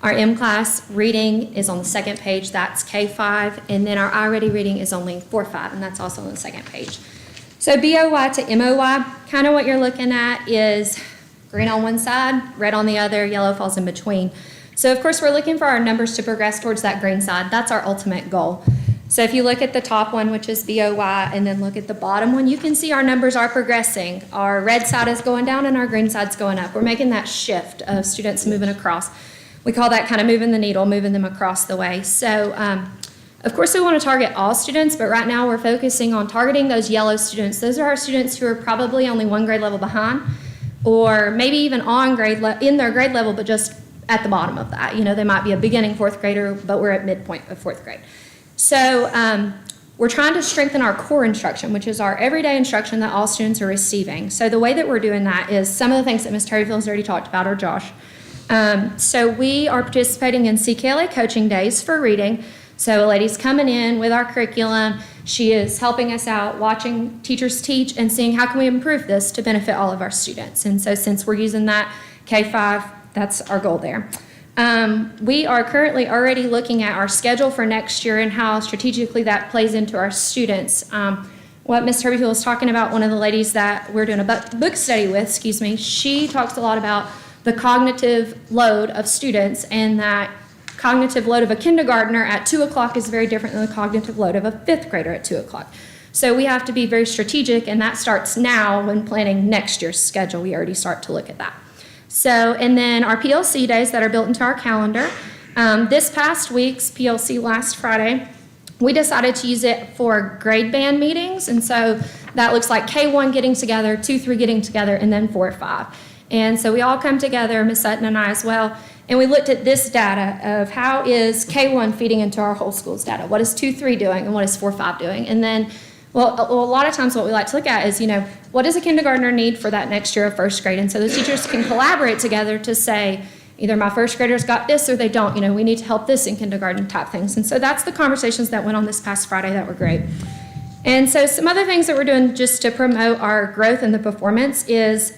Our M class reading is on the second page, that's K5, and then our iReady reading is only 4-5, and that's also on the second page. So BOY to MOY, kind of what you're looking at is green on one side, red on the other, yellow falls in between. So of course, we're looking for our numbers to progress towards that green side. That's our ultimate goal. So if you look at the top one, which is BOY, and then look at the bottom one, you can see our numbers are progressing. Our red side is going down and our green side's going up. We're making that shift of students moving across. We call that kind of moving the needle, moving them across the way. So of course, we want to target all students, but right now we're focusing on targeting those yellow students. Those are our students who are probably only one grade level behind, or maybe even in their grade level, but just at the bottom of that. You know, they might be a beginning fourth grader, but we're at midpoint of fourth grade. So we're trying to strengthen our core instruction, which is our everyday instruction that all students are receiving. So the way that we're doing that is some of the things that Ms. Terryfield has already talked about, or Josh. So we are participating in CKLA coaching days for reading. So a lady's coming in with our curriculum. She is helping us out, watching teachers teach and seeing how can we improve this to benefit all of our students. And so since we're using that K5, that's our goal there. We are currently already looking at our schedule for next year and how strategically that plays into our students. What Ms. Terryfield was talking about, one of the ladies that we're doing a book study with, she talks a lot about the cognitive load of students, and that cognitive load of a kindergartner at 2 o'clock is very different than the cognitive load of a fifth grader at 2 o'clock. So we have to be very strategic, and that starts now when planning next year's schedule. We already start to look at that. So, and then our PLC days that are built into our calendar. This past week's PLC last Friday, we decided to use it for grade band meetings. And so that looks like K1 getting together, 2-3 getting together, and then 4-5. And so we all come together, Ms. Sutton and I as well, and we looked at this data of how is K1 feeding into our whole school's data? What is 2-3 doing and what is 4-5 doing? And then, well, a lot of times what we like to look at is, you know, what does a kindergartner need for that next year of first grade? And so the teachers can collaborate together to say, either my first graders got this or they don't, you know, we need to help this in kindergarten type things. And so that's the conversations that went on this past Friday that were great. And so some other things that we're doing just to promote our growth and the performance is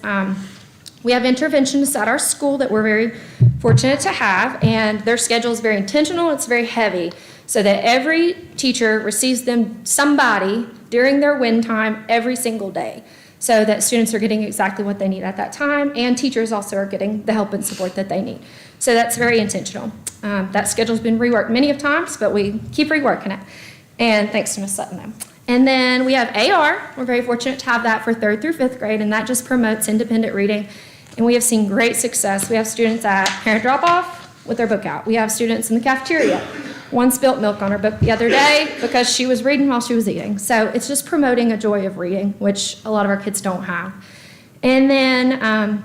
we have interventionists at our school that we're very fortunate to have, and their schedule is very intentional, it's very heavy, so that every teacher receives somebody during their win time every single day, so that students are getting exactly what they need at that time, and teachers also are getting the help and support that they need. So that's very intentional. That schedule's been reworked many of times, but we keep reworking it, and thanks to Ms. Sutton. And then we have AR. We're very fortunate to have that for 3rd through 5th grade, and that just promotes independent reading. And we have seen great success. We have students at parent drop-off with their book out. We have students in the cafeteria. One spilt milk on her book the other day because she was reading while she was eating. So it's just promoting a joy of reading, which a lot of our kids don't have. And then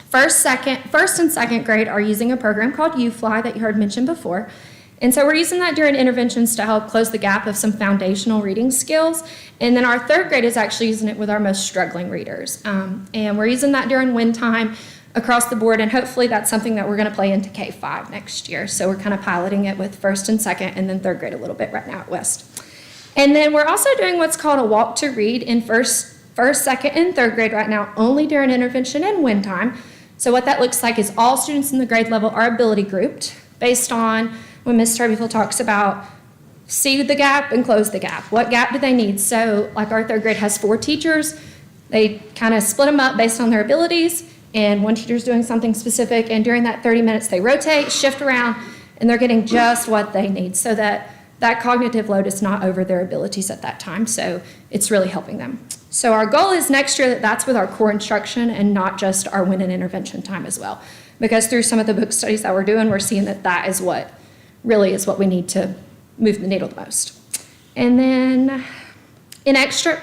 first and second grade are using a program called UFly that you heard mentioned before. And so we're using that during interventions to help close the gap of some foundational reading skills. And then our 3rd grade is actually using it with our most struggling readers. And we're using that during win time across the board, and hopefully that's something that we're going to play into K5 next year. So we're kind of piloting it with 1st and 2nd and then 3rd grade a little bit right now at West. And then we're also doing what's called a walk to read in first, 2nd, and 3rd grade right now, only during intervention and win time. So what that looks like is all students in the grade level are ability grouped based on when Ms. Terryfield talks about see the gap and close the gap. What gap do they need? So like our 3rd grade has 4 teachers. They kind of split them up based on their abilities, and one teacher's doing something specific, and during that 30 minutes they rotate, shift around, and they're getting just what they need so that that cognitive load is not over their abilities at that time. So it's really helping them. So our goal is next year that's with our core instruction and not just our win and intervention time as well. Because through some of the book studies that we're doing, we're seeing that that is what really is what we need to move the needle the most. And then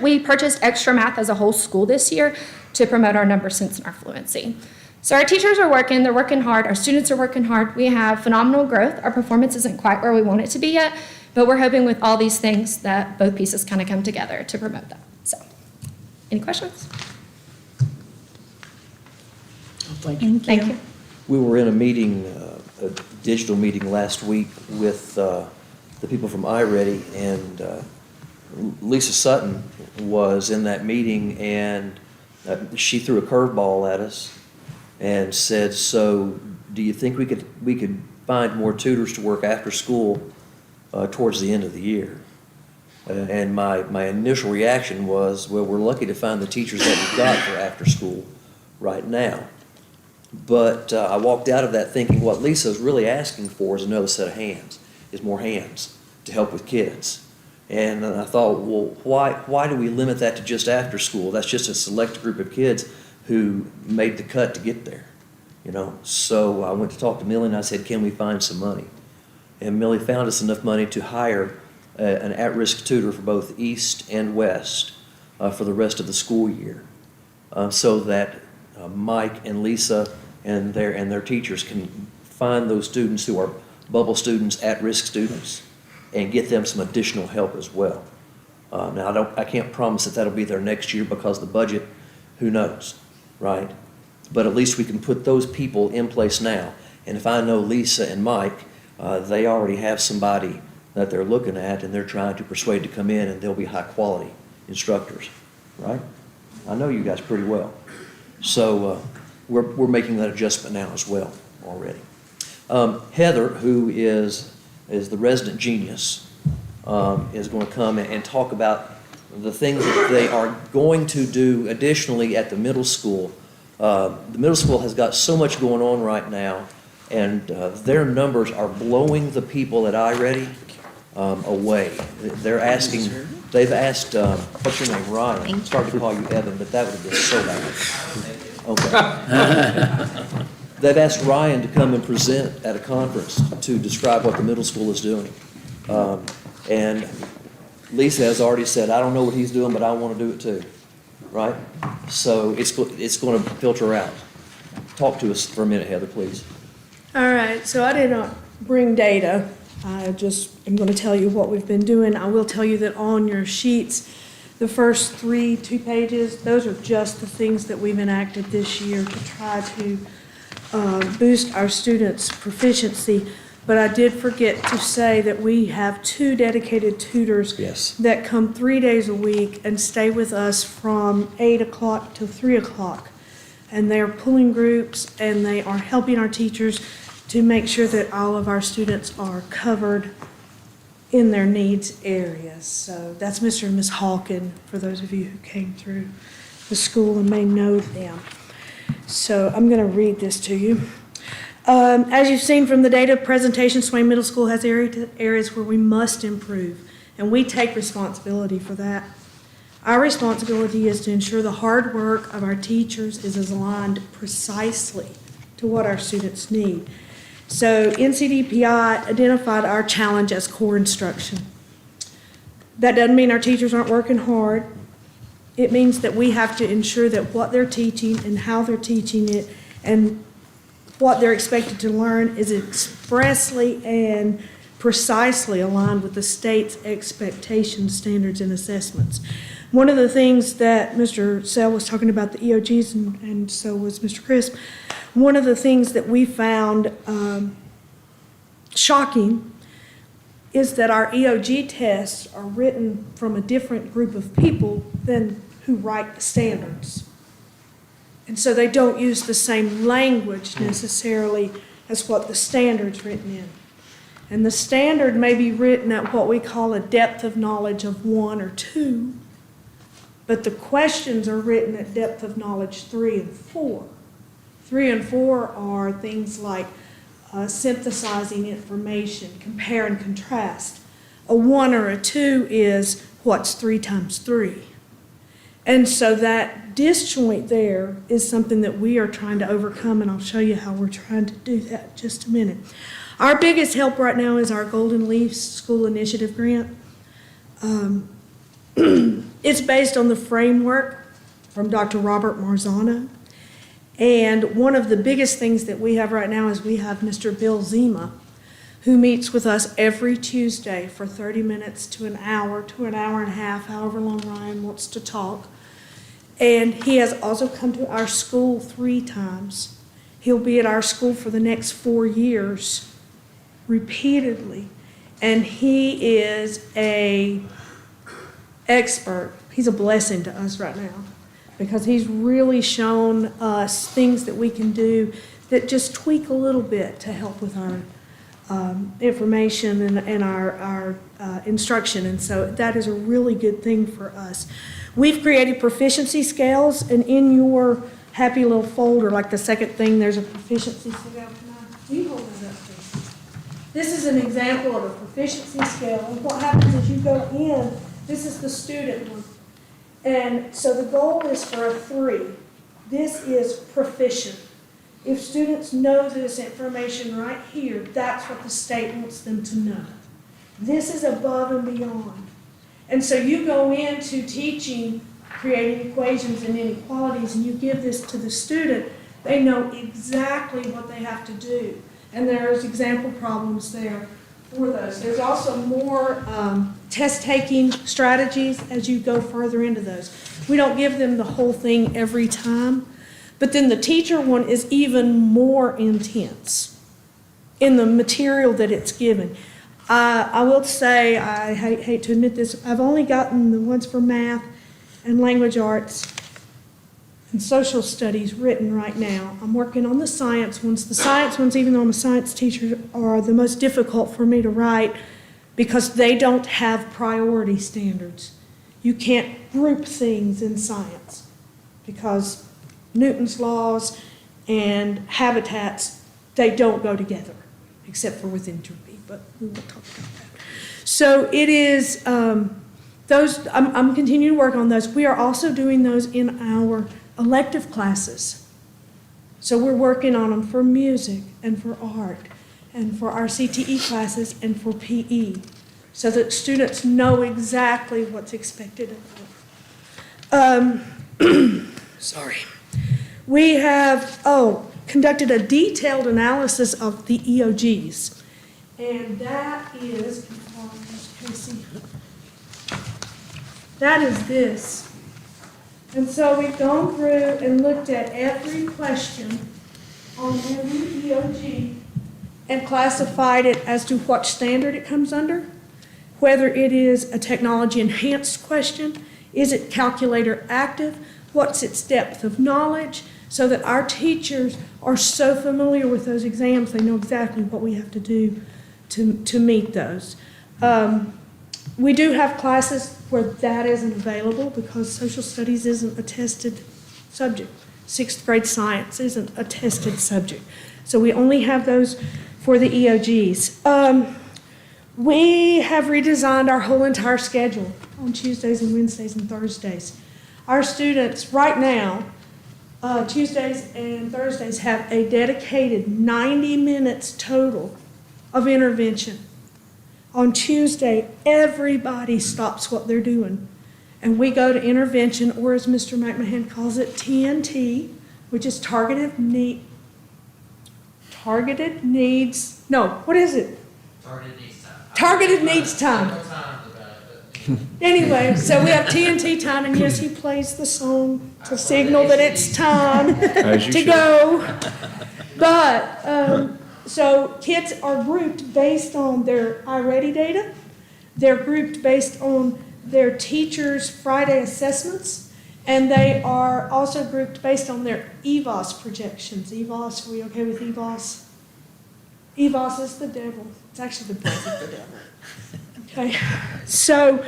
we purchased extra math as a whole school this year to promote our number sense and our fluency. So our teachers are working, they're working hard, our students are working hard. We have phenomenal growth. Our performance isn't quite where we want it to be yet, but we're hoping with all these things that both pieces kind of come together to promote that. So, any questions? Thank you. Thank you. We were in a meeting, a digital meeting last week with the people from iReady, and Lisa Sutton was in that meeting, and she threw a curveball at us and said, so do you think we could find more tutors to work after school towards the end of the year. And my initial reaction was, well, we're lucky to find the teachers that we've got for after school right now. But I walked out of that thinking what Lisa's really asking for is another set of hands, is more hands to help with kids. And I thought, well, why do we limit that to just after school? That's just a select group of kids who made the cut to get there, you know. So I went to talk to Millie and I said, can we find some money? And Millie found us enough money to hire an at-risk tutor for both East and West for the rest of the school year, so that Mike and Lisa and their teachers can find those students who are bubble students, at-risk students, and get them some additional help as well. Now, I can't promise that that'll be there next year because the budget, who knows, right? But at least we can put those people in place now. And if I know Lisa and Mike, they already have somebody that they're looking at and they're trying to persuade to come in, and they'll be high-quality instructors, right? I know you guys pretty well. So we're making that adjustment now as well already. Heather, who is the resident genius, is going to come and talk about the things that they are going to do additionally at the middle school. The middle school has got so much going on right now, and their numbers are blowing the people at iReady away. They've asked, what's your name, Ryan? Sorry to call you Evan, but that would have been so bad. Okay. They've asked Ryan to come and present at a conference to describe what the middle school is doing. And Lisa has already said, I don't know what he's doing, but I want to do it too, right? So it's going to filter out. Talk to us for a minute, Heather, please. All right, so I did not bring data. I just am going to tell you what we've been doing. I will tell you that on your sheets, the first 2 pages, those are just the things that we've enacted this year to try to boost our students' proficiency. But I did forget to say that we have 2 dedicated tutors that come 3 days a week and stay with us from 8 o'clock till 3 o'clock. And they're pulling groups and they are helping our teachers to make sure that all of our students are covered in their needs areas. So that's Mr. and Ms. Hawken, for those of you who came through the school and may know them. So I'm going to read this to you. As you've seen from the data presentation, Swain Middle School has areas where we must improve, and we take responsibility for that. Our responsibility is to ensure the hard work of our teachers is aligned precisely to what our students need. So NCDPI identified our challenge as core instruction. That doesn't mean our teachers aren't working hard. It means that we have to ensure that what they're teaching and how they're teaching it and what they're expected to learn is expressly and precisely aligned with the state's expectations, standards, and assessments. One of the things that Mr. Sell was talking about, the EOGs, and so was Mr. Crisp, one of the things that we found shocking is that our EOG tests are written from a different group of people than who write the standards. And so they don't use the same language necessarily as what the standard's written in. And the standard may be written at what we call a depth of knowledge of 1 or 2, but the questions are written at depth of knowledge 3 and 4. 3 and 4 are things like synthesizing information, compare and contrast. A 1 or a 2 is what's 3 times 3. And so that disjoint there is something that we are trying to overcome, and I'll show you how we're trying to do that in just a minute. Our biggest help right now is our Golden Leaf School Initiative Grant. It's based on the framework from Dr. Robert Marzano. And one of the biggest things that we have right now is we have Mr. Bill Zima, who meets with us every Tuesday for 30 minutes to an hour and a half, however long Ryan wants to talk. And he has also come to our school 3 times. He'll be at our school for the next 4 years, repeatedly. And he is an expert. He's a blessing to us right now, because he's really shown us things that we can do that just tweak a little bit to help with information and our instruction, and so that is a really good thing for us. We've created proficiency scales, and in your happy little folder, like the second thing, there's a proficiency scale. Can you hold that up, please? This is an example of a proficiency scale, and what happens is you go in, this is the student one, and so the goal is for a 3. This is proficient. If students know this information right here, that's what the state wants them to know. This is above and beyond. And so you go into teaching, creating equations and inequalities, and you give this to the student, they know exactly what they have to do. And there's example problems there for those. There's also more test-taking strategies as you go further into those. We don't give them the whole thing every time. But then the teacher one is even more intense in the material that it's given. I will say, I hate to admit this, I've only gotten the ones for math and language arts and social studies written right now. I'm working on the science ones. The science ones, even though I'm a science teacher, are the most difficult for me to write because they don't have priority standards. You can't group things in science because Newton's laws and habitats, they don't go together, except for with entropy, but we won't talk about that. So it is, those, I'm continuing to work on those. We are also doing those in our elective classes. So we're working on them for music and for art and for our CTE classes and for PE, so that students know exactly what's expected of them. Sorry. We have, conducted a detailed analysis of the EOGs. And that is, that is this. And so we've gone through and looked at every question on every EOG and classified it as to what standard it comes under, whether it is a technology enhanced question, is it calculator active, what's its depth of knowledge, so that our teachers are so familiar with those exams, they know exactly what we have to do to meet those. We do have classes where that isn't available because social studies isn't a tested subject. 6th grade science isn't a tested subject. So we only have those for the EOGs. We have redesigned our whole entire schedule on Tuesdays and Wednesdays and Thursdays. Our students right now, Tuesdays and Thursdays have a dedicated 90 minutes total of intervention. On Tuesday, everybody stops what they're doing, and we go to intervention, or as Mr. McMahon calls it, TNT, which is targeted needs, no, what is it? Targeted needs time. Targeted needs time. Anyway, so we have TNT time, and yes, he plays the song to signal that it's time to go. But, so kids are grouped based on their iReady data. They're grouped based on their teachers' Friday assessments, and they are also grouped based on their EVOS projections. EVOS, are we okay with EVOS? EVOS is the devil. It's actually the breath of the devil. Okay, so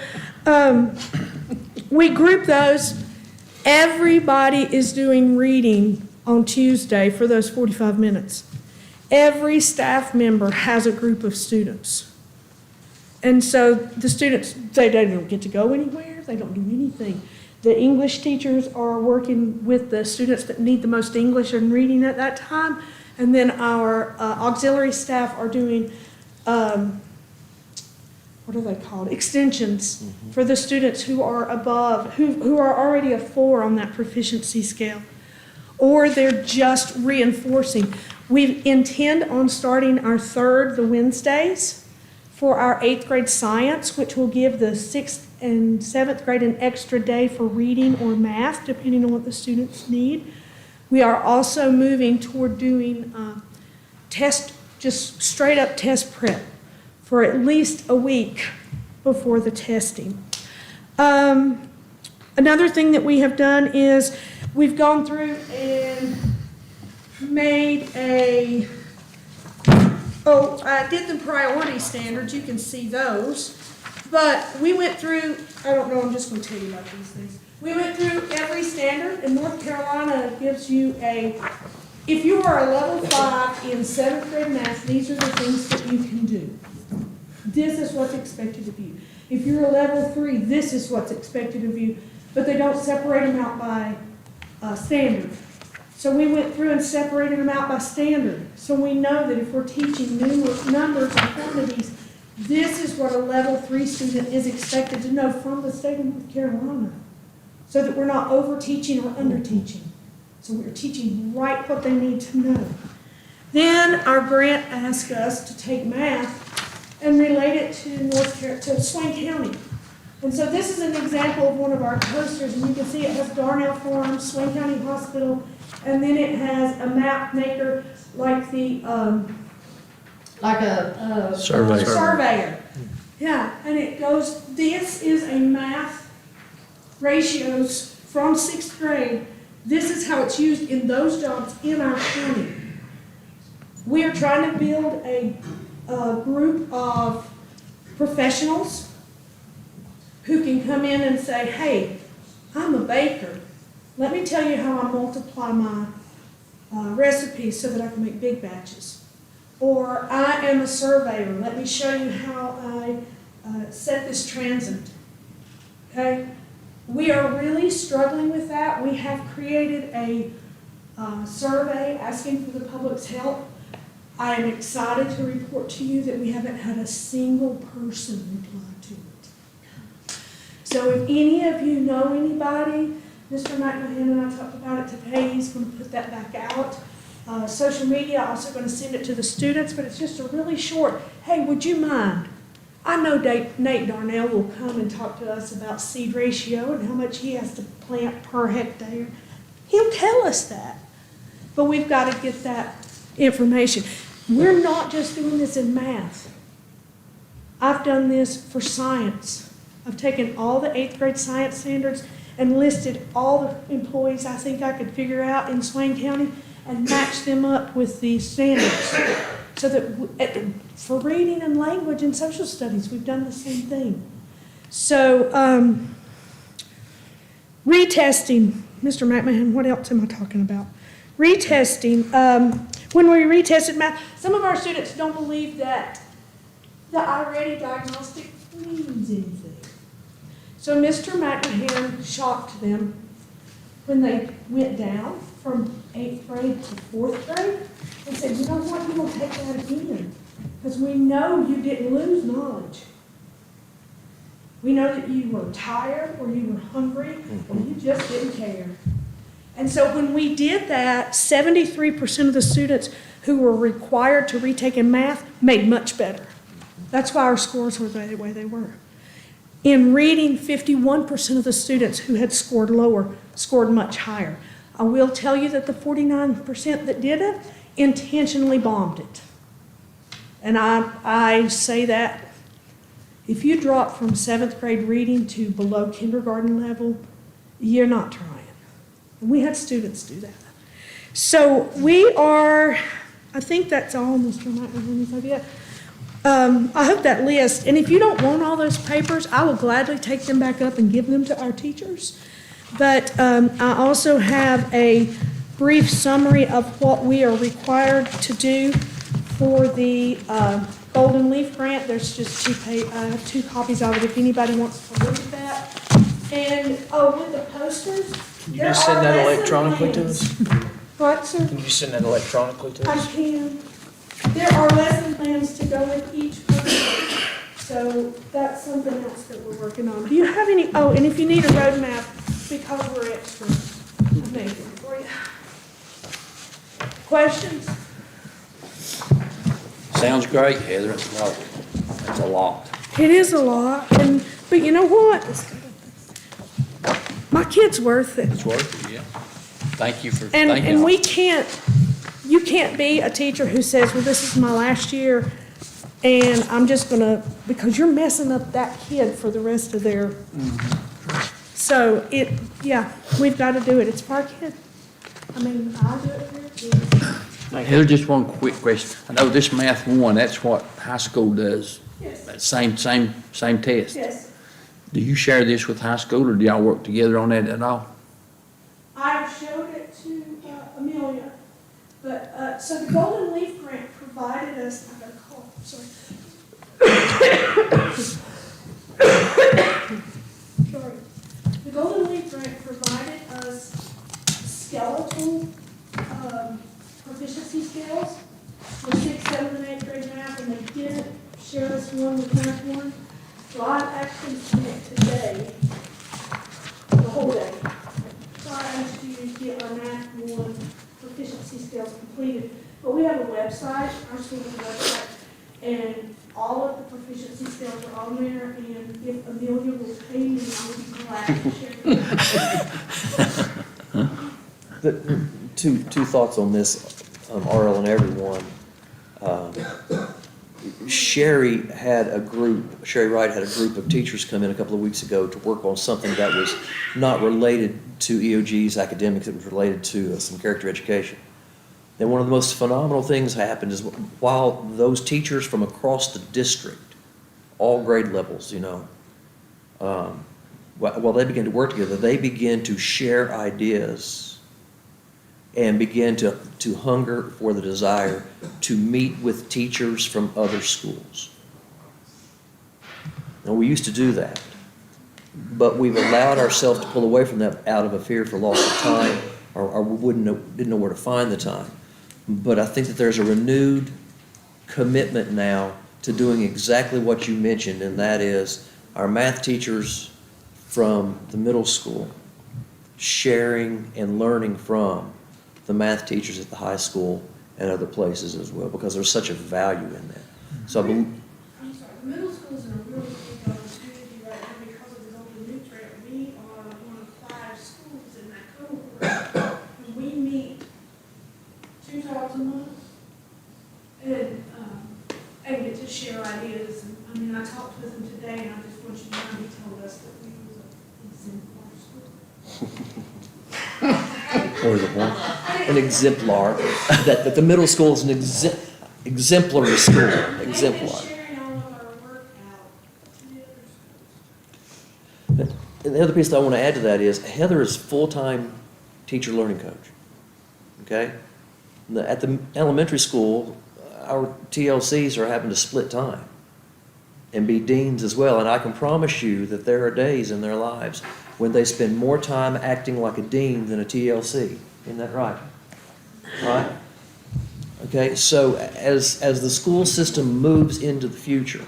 we group those. Everybody is doing reading on Tuesday for those 45 minutes. Every staff member has a group of students. And so the students, they don't get to go anywhere. They don't do anything. The English teachers are working with the students that need the most English and reading at that time. And then our auxiliary staff are doing, what are they called? Extensions for the students who are above, who are already a 4 on that proficiency scale. Or they're just reinforcing. We intend on starting our 3rd, the Wednesdays, for our 8th grade science, which will give the 6th and 7th grade an extra day for reading or math, depending on what the students need. We are also moving toward doing just straight up test prep for at least a week before the testing. Another thing that we have done is we've gone through and made a Oh, I did the priority standards, you can see those. But we went through, I don't know, I'm just gonna tell you about these things. We went through every standard, and North Carolina gives you if you are a level 5 in 7th grade math, these are the things that you can do. This is what's expected of you. If you're a level 3, this is what's expected of you, but they don't separate them out by standard. So we went through and separated them out by standard. So we know that if we're teaching numbers and quantities, this is what a level 3 student is expected to know from the state of North Carolina. So that we're not over-teaching or under-teaching. So we're teaching right what they need to know. Then our grant asked us to take math and relate it to Swain County. And so this is an example of one of our posters, and you can see it has Darnell Farm, Swain County Hospital, and then it has a map maker like the surveyor. Yeah, and it goes, this is a math ratios from 6th grade. This is how it's used in those jobs in our county. We are trying to build a group of professionals who can come in and say, hey, I'm a baker. Let me tell you how I multiply my recipes so that I can make big batches. Or I am a surveyor. Let me show you how I set this transit. Okay? We are really struggling with that. We have created a survey asking for the public's help. I am excited to report to you that we haven't had a single person reply to it. So if any of you know anybody, Mr. McMahon and I talked about it today, he's going to put that back out. Social media, also going to send it to the students, but it's just a really short, hey, would you mind? I know Nate Darnell will come and talk to us about seed ratio and how much he has to plant per hectare. He'll tell us that. But we've got to get that information. We're not just doing this in math. I've done this for science. I've taken all the 8th grade science standards and listed all the employees I think I could figure out in Swain County and matched them up with these standards. So that for reading and language and social studies, we've done the same thing. So retesting, Mr. McMahon, what else am I talking about? Retesting, when we retested math, some of our students don't believe that the iReady diagnostic means anything. So Mr. McMahon shocked them when they went down from 8th grade to 4th grade and said, you know what, you're going to take that again. Because we know you didn't lose knowledge. We know that you were tired or you were hungry or you just didn't care. And so when we did that, 73% of the students who were required to retake in math made much better. That's why our scores were the way they were. In reading, 51% of the students who had scored lower scored much higher. I will tell you that the 49% that did it intentionally bombed it. And I say that if you drop from 7th grade reading to below kindergarten level, you're not trying. And we had students do that. So we are, I think that's all, Mr. McMahon. I hope that list, and if you don't want all those papers, I will gladly take them back up and give them to our teachers. But I also have a brief summary of what we are required to do for the Golden Leaf Grant. There's just I have 2 copies of it if anybody wants to look at that. And, with the posters, Can you just send that electronically to us? What, sir? Can you send that electronically to I us? can. There are lesson plans to go with each person, so that's something else that we're working on. Do you have any, and if you need a roadmap, because we're extra, I'll make it for you. Questions? Sounds great, Heather. It's a lot. It is a lot, but you know what? My kid's worth it. It's worth it, yeah. Thank you for And thinking. you can't be a teacher who says, well, this is my last year, and I'm just gonna, because you're messing up that kid for the rest of their, so we've gotta do it. It's for our kid. I mean, I do it for your kids. Here's just one quick question. I know this Math 1, that's what high school does. Yes. That same test. Yes. Do you share this with high school, or do y'all work together on that at all? I showed it to Amelia, but, so the Golden Leaf Grant provided us, I got a call, sorry. Sorry. The Golden Leaf Grant provided us skeletal, proficiency scales for 6th, 7th, and 8th grade math, and they didn't share us one with math one. So I've actually spent today, the whole day. So I asked you to get our math one proficiency scales completed. But we have a website, our school has a website, and all of the proficiency scales are on there, and if Amelia will pay me, I would be glad to share them. Two thoughts on this, RL and everyone. Sherry Wright had a group of teachers come in a couple of weeks ago to work on something that was not related to EOG's academics, it was related to some character education. And one of the most phenomenal things happened is while those teachers from across the district, all grade levels, while they began to work together, they began to share ideas and begin to hunger for the desire to meet with teachers from other schools. Now, we used to do that, but we've allowed ourselves to pull away from that out of a fear for loss of time, or we didn't know where to find the time. But I think that there's a renewed commitment now to doing exactly what you mentioned, and that is our math teachers from the middle school sharing and learning from the math teachers at the high school and other places as well, because there's such a value in that. So I believe. I'm sorry, the middle school's in a really big opportunity right now because of the Golden Leaf Grant. We are one of 5 schools in that cohort, and we meet 2 times a month and get to share ideas. And I mean, I talked with him today, and I just want you to know he told us that we was an exemplar school. Or the one, an exemplar, that the middle school is an exemplary school, exemplar. And the other piece that I want to add to that is Heather is full-time teacher learning coach, okay? At the elementary school, our TLCs are having to split time and be deans as well, and I can promise you that there are days in their lives when they spend more time acting like a dean than a TLC. Isn't that right? Right? Okay, so as the school system moves into the future,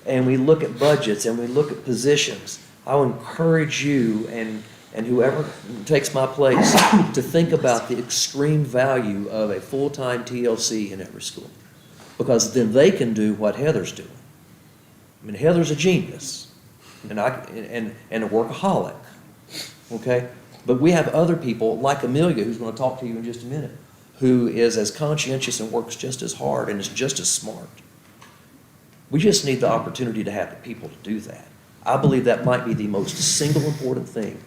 and we look at budgets and we look at positions, I would encourage you and whoever takes my place to think about the extreme value of a full-time TLC in every school. Because then they can do what Heather's doing. I mean, Heather's a genius and a workaholic, okay? But we have other people like Amelia, who's going to talk to you in just a minute, who is as conscientious and works just as hard and is just as smart. We just need the opportunity to have the people to do that. I believe that might be the most single important thing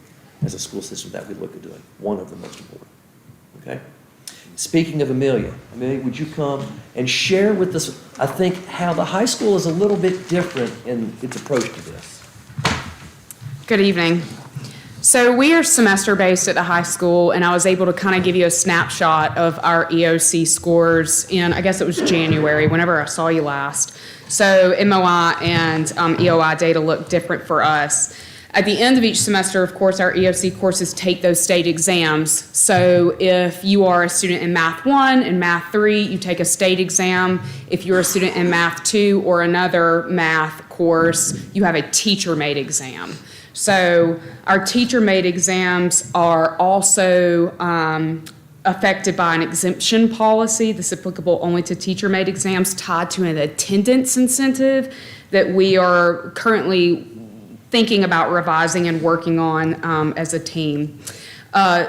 as a school system that we look at doing, one of the most important, okay? Speaking of Amelia, would you come and share with us, I think, how the high school is a little bit different in its approach to this? Good evening. So we are semester-based at the high school, and I was able to kind of give you a snapshot of our EOC scores in, I guess it was January, whenever I saw you last. So MOI and EOI data look different for us. At the end of each semester, of course, our EOC courses take those state exams. So if you are a student in Math 1 and Math 3, you take a state exam. If you're a student in Math 2 or another math course, you have a teacher-made exam. So our teacher-made exams are also affected by an exemption policy that's applicable only to teacher-made exams tied to an attendance incentive that we are currently thinking about revising and working on as a team.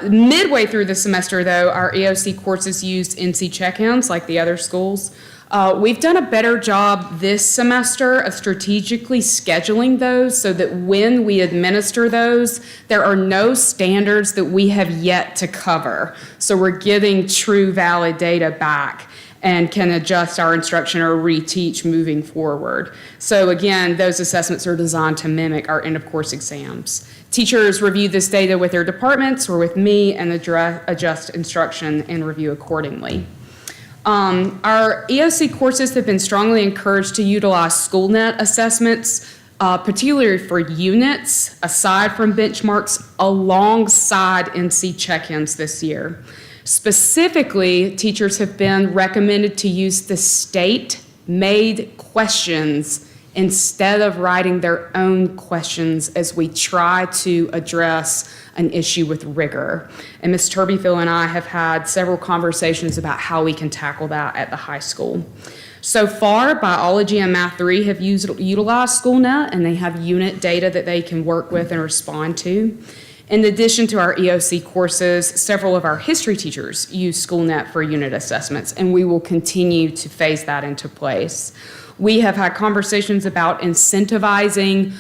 Midway through the semester, though, our EOC courses used NC check-ins like the other schools. We've done a better job this semester of strategically scheduling those so that when we administer those, there are no standards that we have yet to cover. So we're getting true valid data back and can adjust our instruction or reteach moving forward. So again, those assessments are designed to mimic our end-of-course exams. Teachers review this data with their departments or with me and adjust instruction and review accordingly. Our EOC courses have been strongly encouraged to utilize SchoolNet assessments, particularly for units, aside from benchmarks, alongside NC check-ins this year. Specifically, teachers have been recommended to use the state-made questions instead of writing their own questions as we try to address an issue with rigor. And Ms. Turbyfield and I have had several conversations about how we can tackle that at the high school. So far, Biology and Math 3 have utilized SchoolNet, and they have unit data that they can work with and respond to. In addition to our EOC courses, several of our history teachers use SchoolNet for unit assessments, and we will continue to phase that into place. We have had conversations about incentivizing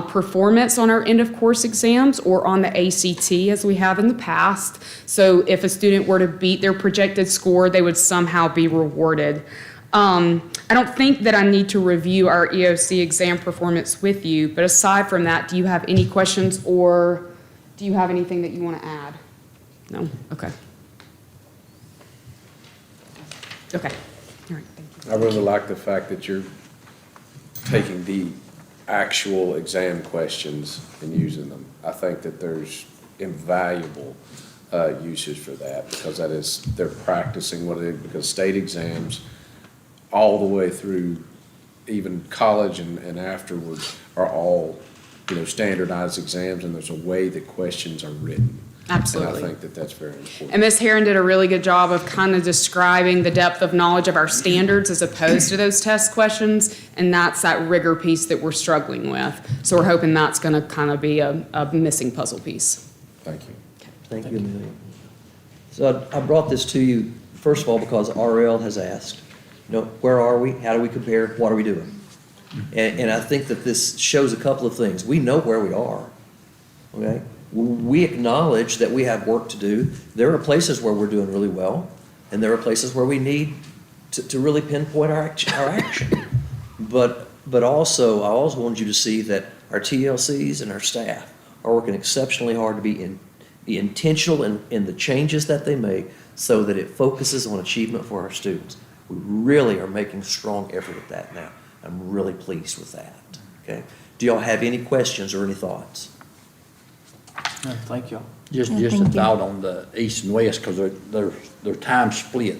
performance on our end-of-course exams or on the ACT as we have in the past. So if a student were to beat their projected score, they would somehow be rewarded. I don't think that I need to review our EOC exam performance with you, but aside from that, do you have any questions or do you have anything that you want to add? No? Okay. Okay. All right, thank you. I really like the fact that you're taking the actual exam questions and using them. I think that there's invaluable usage for that because that is, they're practicing what it is, because state exams all the way through even college and afterwards are all, standardized exams, and there's a way that questions are written. Absolutely. And I think that that's very important. And Ms. Herron did a really good job of kind of describing the depth of knowledge of our standards as opposed to those test questions, and that's that rigor piece that we're struggling with. So we're hoping that's going to kind of be a missing puzzle piece. Thank you. Thank you, Amelia. So I brought this to you, first of all, because RL has asked, where are we? How do we compare? What are we doing? And I think that this shows a couple of things. We know where we are, okay? We acknowledge that we have work to do. There are places where we're doing really well, and there are places where we need to really pinpoint our action. But also, I also want you to see that our TLCs and our staff are working exceptionally hard to be intentional in the changes that they make so that it focuses on achievement for our students. We really are making strong effort at that now. I'm really pleased with that, okay? Do y'all have any questions or any thoughts? No, thank y'all. Just a thought on the east and west, because they're time split,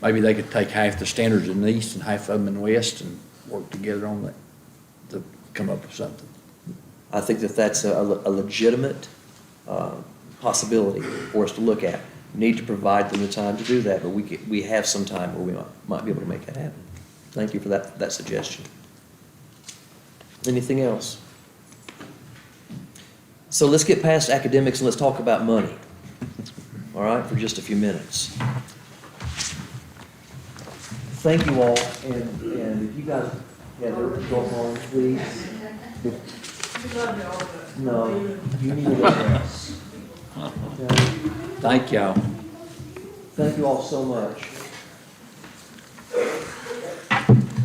maybe they could take half the standards in the east and half of them in the west and work together on that to come up with something. I think that that's a legitimate possibility for us to look at. We need to provide them the time to do that, but we have some time where we might be able to make that happen. Thank you for that suggestion. Anything else? So let's get past academics and let's talk about money. All right, for just a few minutes. Thank you all, and if you guys have go home, please. No, you need to rest. Okay. Thank y'all. Thank you all so much.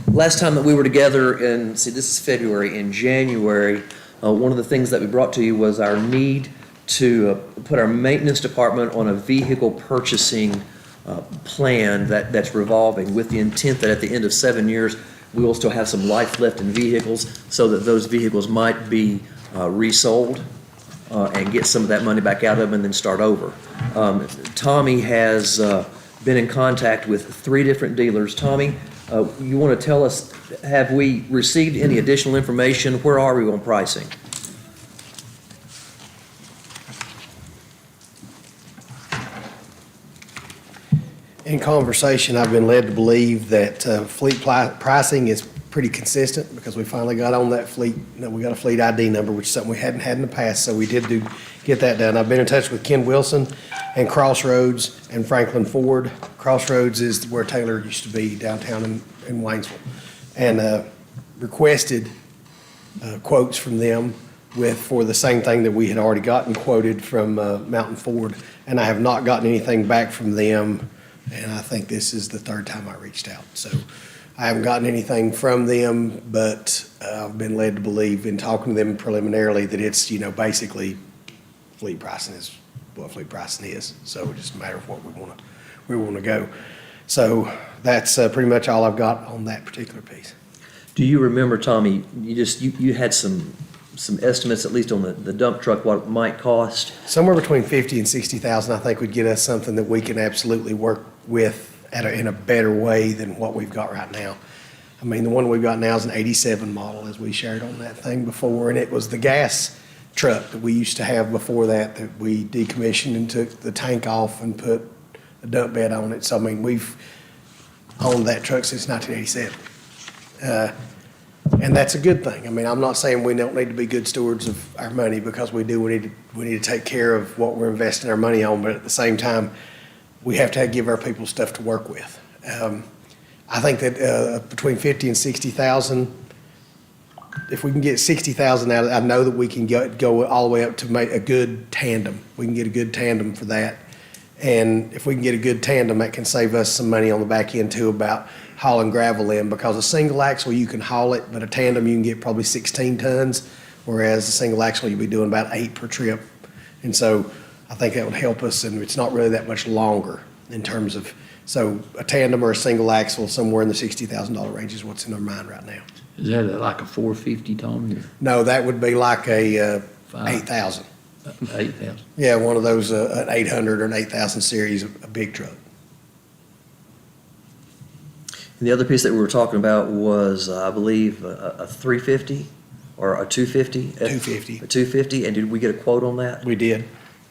Last time that we were together this is February, in January, one of the things that we brought to you was our need to put our maintenance department on a vehicle purchasing plan that's revolving, with the intent that at the end of 7 years, we will still have some life left in vehicles so that those vehicles might be resold and get some of that money back out of them and then start over. Tommy has been in contact with 3 different dealers. Tommy, you want to tell us, have we received any additional information? Where are we on pricing? In conversation, I've been led to believe that fleet pricing is pretty consistent because we finally got on that fleet. We got a fleet ID number, which is something we hadn't had in the past, so we did get that done. I've been in touch with Ken Wilson and Crossroads and Franklin Ford. Crossroads is where Taylor used to be downtown in Waynesville, and requested quotes from them for the same thing that we had already gotten quoted from Mountain Ford, and I have not gotten anything back from them, and I think this is the third time I reached out. So I haven't gotten anything from them, but I've been led to believe in talking to them preliminarily that it's, basically fleet pricing is what fleet pricing is. So it's just a matter of what we want to go. So that's pretty much all I've got on that particular piece. Do you remember, Tommy, you had some estimates, at least on the dump truck, what it might cost? Somewhere between 50 and 60,000, I think, would get us something that we can absolutely work with in a better way than what we've got right now. I mean, the one we've got now is an 87 model, as we shared on that thing before, and it was the gas truck that we used to have before that we decommissioned and took the tank off and put a dump bed on it. So, I mean, we've owned that truck since 1987. And that's a good thing. I mean, I'm not saying we don't need to be good stewards of our money, because we do. We need to take care of what we're investing our money on, but at the same time, we have to give our people stuff to work with. I think that between 50 and 60,000, if we can get 60,000 out of it, I know that we can go all the way up to make a good tandem. We can get a good tandem for that. And if we can get a good tandem, that can save us some money on the back end too, about hauling gravel in, because a single axle you can haul it, but a tandem you can get probably 16 tons, whereas a single axle you'll be doing about 8 per trip. And so I think that would help us, and it's not really that much longer in terms of, so a tandem or a single axle somewhere in the $60,000 range is what's in our mind right now. Is that like a 450, Tom? No, that would be like a 8,000. 8,000. Yeah, one of those, an 800 or an 8,000 series, a big truck. And the other piece that we were talking about was, I believe, a 350 or a 250? 250. A 250, and did we get a quote on that? We did,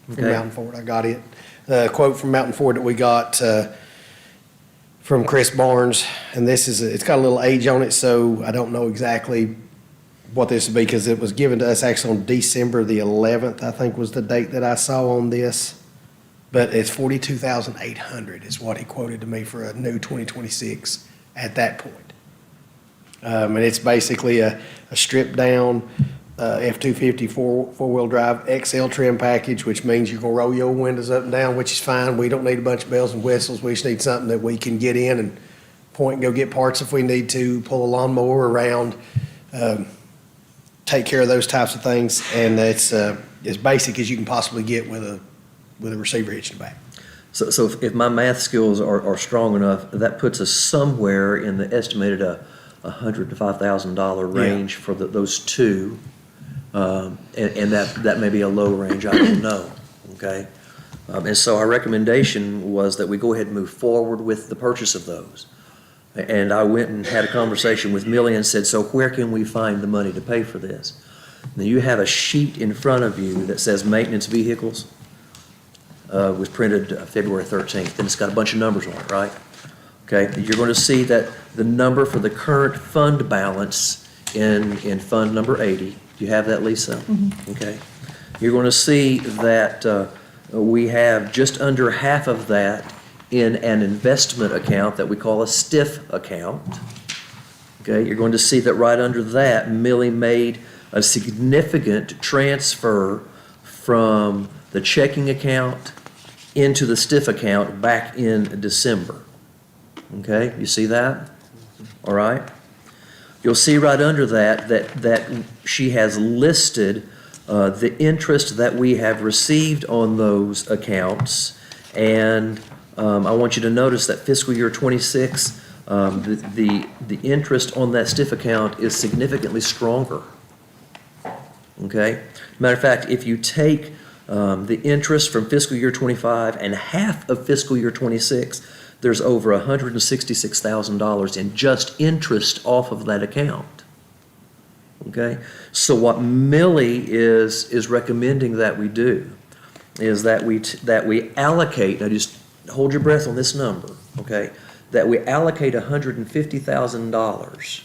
from Okay. Mountain Ford. I got it. The quote from Mountain Ford that we got from Chris Barnes, and this is, it's got a little age on it, so I don't know exactly what this would be, because it was given to us actually on December the 11th, I think was the date that I saw on this. But it's $42,800 is what he quoted to me for a new 2026 at that point. And it's basically a stripped down F-250 four-wheel drive XL trim package, which means you're gonna roll your windows up and down, which is fine. We don't need a bunch of bells and whistles. We just need something that we can get in and point and go get parts if we need to, pull a lawnmower around, take care of those types of things. And it's as basic as you can possibly get with a receiver hitch in the back. So if my math skills are strong enough, that puts us somewhere in the estimated $100,000 to $5,000 range for those two. And that may be a low range, I don't know, okay? And so our recommendation was that we go ahead and move forward with the purchase of those. And I went and had a conversation with Millie and said, so where can we find the money to pay for this? Now, you have a sheet in front of you that says maintenance vehicles. Was printed February 13th, and it's got a bunch of numbers on it, right? Okay, you're going to see that the number for the current fund balance in fund number 80, do you have that, Lisa? Mm-hmm. Okay. You're going to see that we have just under half of that in an investment account that we call a STIF account. Okay, you're going to see that right under that, Millie made a significant transfer from the checking account into the STIF account back in December. Okay, you see that? All right. You'll see right under that she has listed the interest that we have received on those accounts, and I want you to notice that fiscal year 26, the interest on that STIF account is significantly stronger. Okay? Matter of fact, if you take the interest from fiscal year 25 and half of fiscal year 26, there's over $166,000 in just interest off of that account. Okay? So what Millie is recommending that we do is that we allocate, now just hold your breath on this number, okay? That we allocate $150,000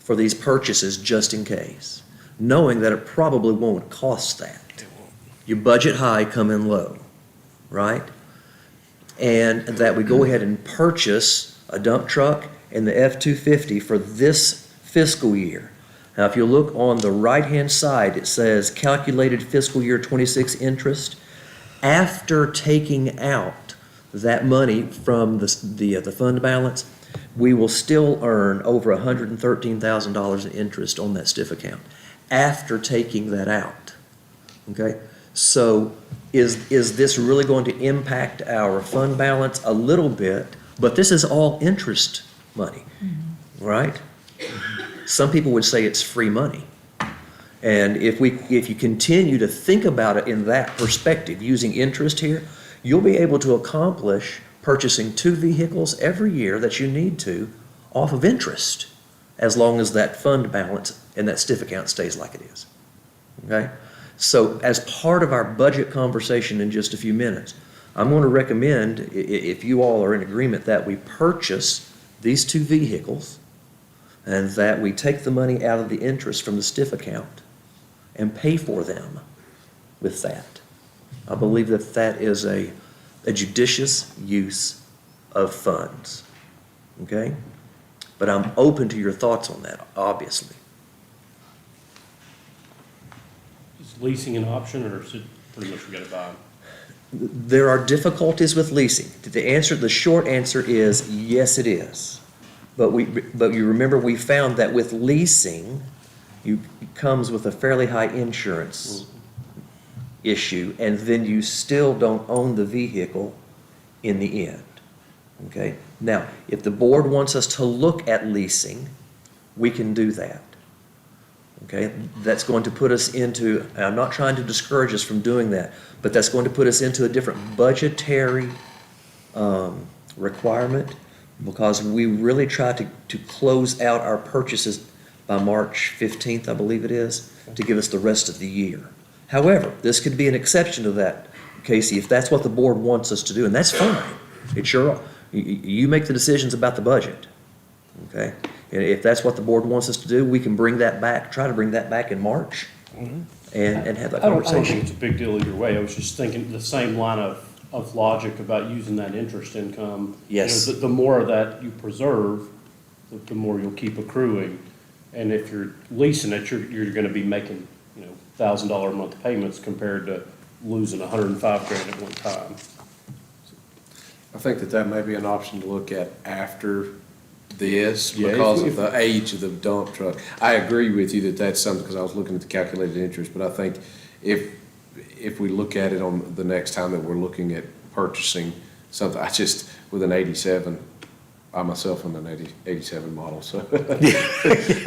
for these purchases just in case, knowing that it probably won't cost that. You budget high, come in low, right? And that we go ahead and purchase a dump truck and the F-250 for this fiscal year. Now, if you look on the right-hand side, it says calculated fiscal year 26 interest. After taking out that money from the fund balance, we will still earn over $113,000 in interest on that STIF account after taking that out. Okay? So is this really going to impact our fund balance? A little bit, but this is all interest money, right? Some people would say it's free money. And if you continue to think about it in that perspective, using interest here, you'll be able to accomplish purchasing 2 vehicles every year that you need to off of interest, as long as that fund balance and that STIF account stays like it is. Okay? So as part of our budget conversation in just a few minutes, I'm going to recommend, if you all are in agreement, that we purchase these 2 vehicles and that we take the money out of the interest from the STIF account and pay for them with that. I believe that that is a judicious use of funds. Okay? But I'm open to your thoughts on that, obviously. Is leasing an option, or is it pretty much we gotta buy them? There are difficulties with leasing. The short answer is yes, it is. But you remember we found that with leasing, it comes with a fairly high insurance issue, and then you still don't own the vehicle in the end. Okay? Now, if the board wants us to look at leasing, we can do that. Okay? That's going to put us into, I'm not trying to discourage us from doing that, but that's going to put us into a different budgetary requirement, because we really try to close out our purchases by March 15th, I believe it is, to give us the rest of the year. However, this could be an exception to that, Casey, if that's what the board wants us to do, and that's fine. It's you make the decisions about the budget, okay? And if that's what the board wants us to do, we can bring that back, try to bring that back in March and have that I don't conversation. think it's a big deal either way. I was just thinking the same line of logic about using that interest income. Yes. You know, the more of that you preserve, the more you'll keep accruing. And if you're leasing it, you're gonna be making, $1,000 a month payments compared to losing $105,000 at one time. I think that may be an option to look at after this Yeah, because of the age of the dump truck. I agree with you that that's something, because I was looking at the calculated interest, but I think if we look at it on the next time that we're looking at purchasing something, with an 87, I myself am an 87 model, so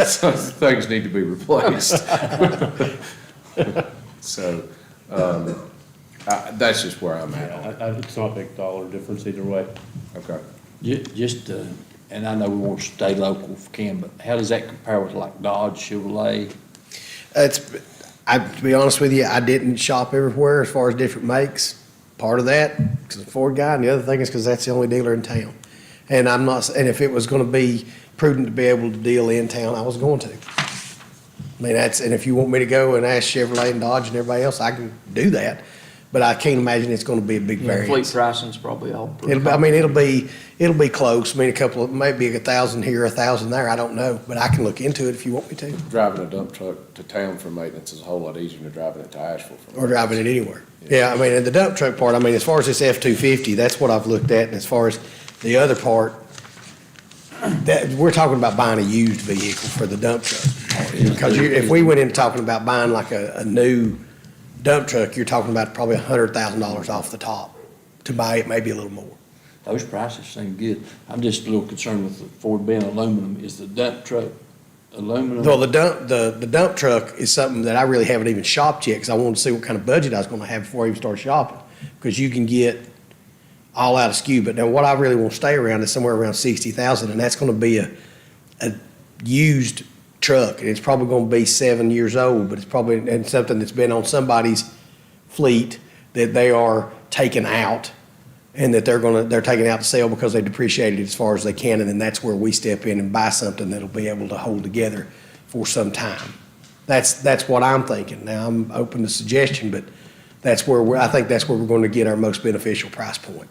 some things need to be replaced. So, that's just where I'm at on it. It's not a big dollar difference either way. Okay. Just, and I know we want to stay local if we can, but how does that compare with like Dodge, Chevrolet? To be honest with you, I didn't shop everywhere as far as different makes. Part of that, because I'm a Ford guy, and the other thing is because that's the only dealer in town. And and if it was gonna be prudent to be able to deal in town, I was going to. I mean, and if you want me to go and ask Chevrolet and Dodge and everybody else, I can do that. But I can't imagine it's gonna be a big variance. Fleet pricing's probably all. It'll be close. I mean, maybe 1,000 here, 1,000 there. I don't know, but I can look into it if you want me to. Driving a dump truck to town for maintenance is a whole lot easier than driving it to Asheville for Or driving it anywhere. Yeah, I mean, and the dump truck part, I mean, as far as this F-250, that's what I've looked at, and as far as the other part, we're talking about buying a used vehicle for the dump truck. Because if we went into talking about buying like a new dump truck, you're talking about probably $100,000 off the top to buy it, maybe a little more. Those prices seem good. I'm just a little concerned with the Ford being aluminum. Is the dump truck aluminum? Well, the dump truck is something that I really haven't even shopped yet, because I wanted to see what kind of budget I was gonna have before I even started shopping. Because you can get all out of skew, but now what I really want to stay around is somewhere around 60,000, and that's gonna be a used truck, and it's probably gonna be 7 years old, but it's probably, and something that's been on somebody's fleet that they are taking out and that they're taking out the sale because they depreciated it as far as they can, and then that's where we step in and buy something that'll be able to hold together for some time. That's what I'm thinking. Now, I'm open to suggestion, but I think that's where we're going to get our most beneficial price point.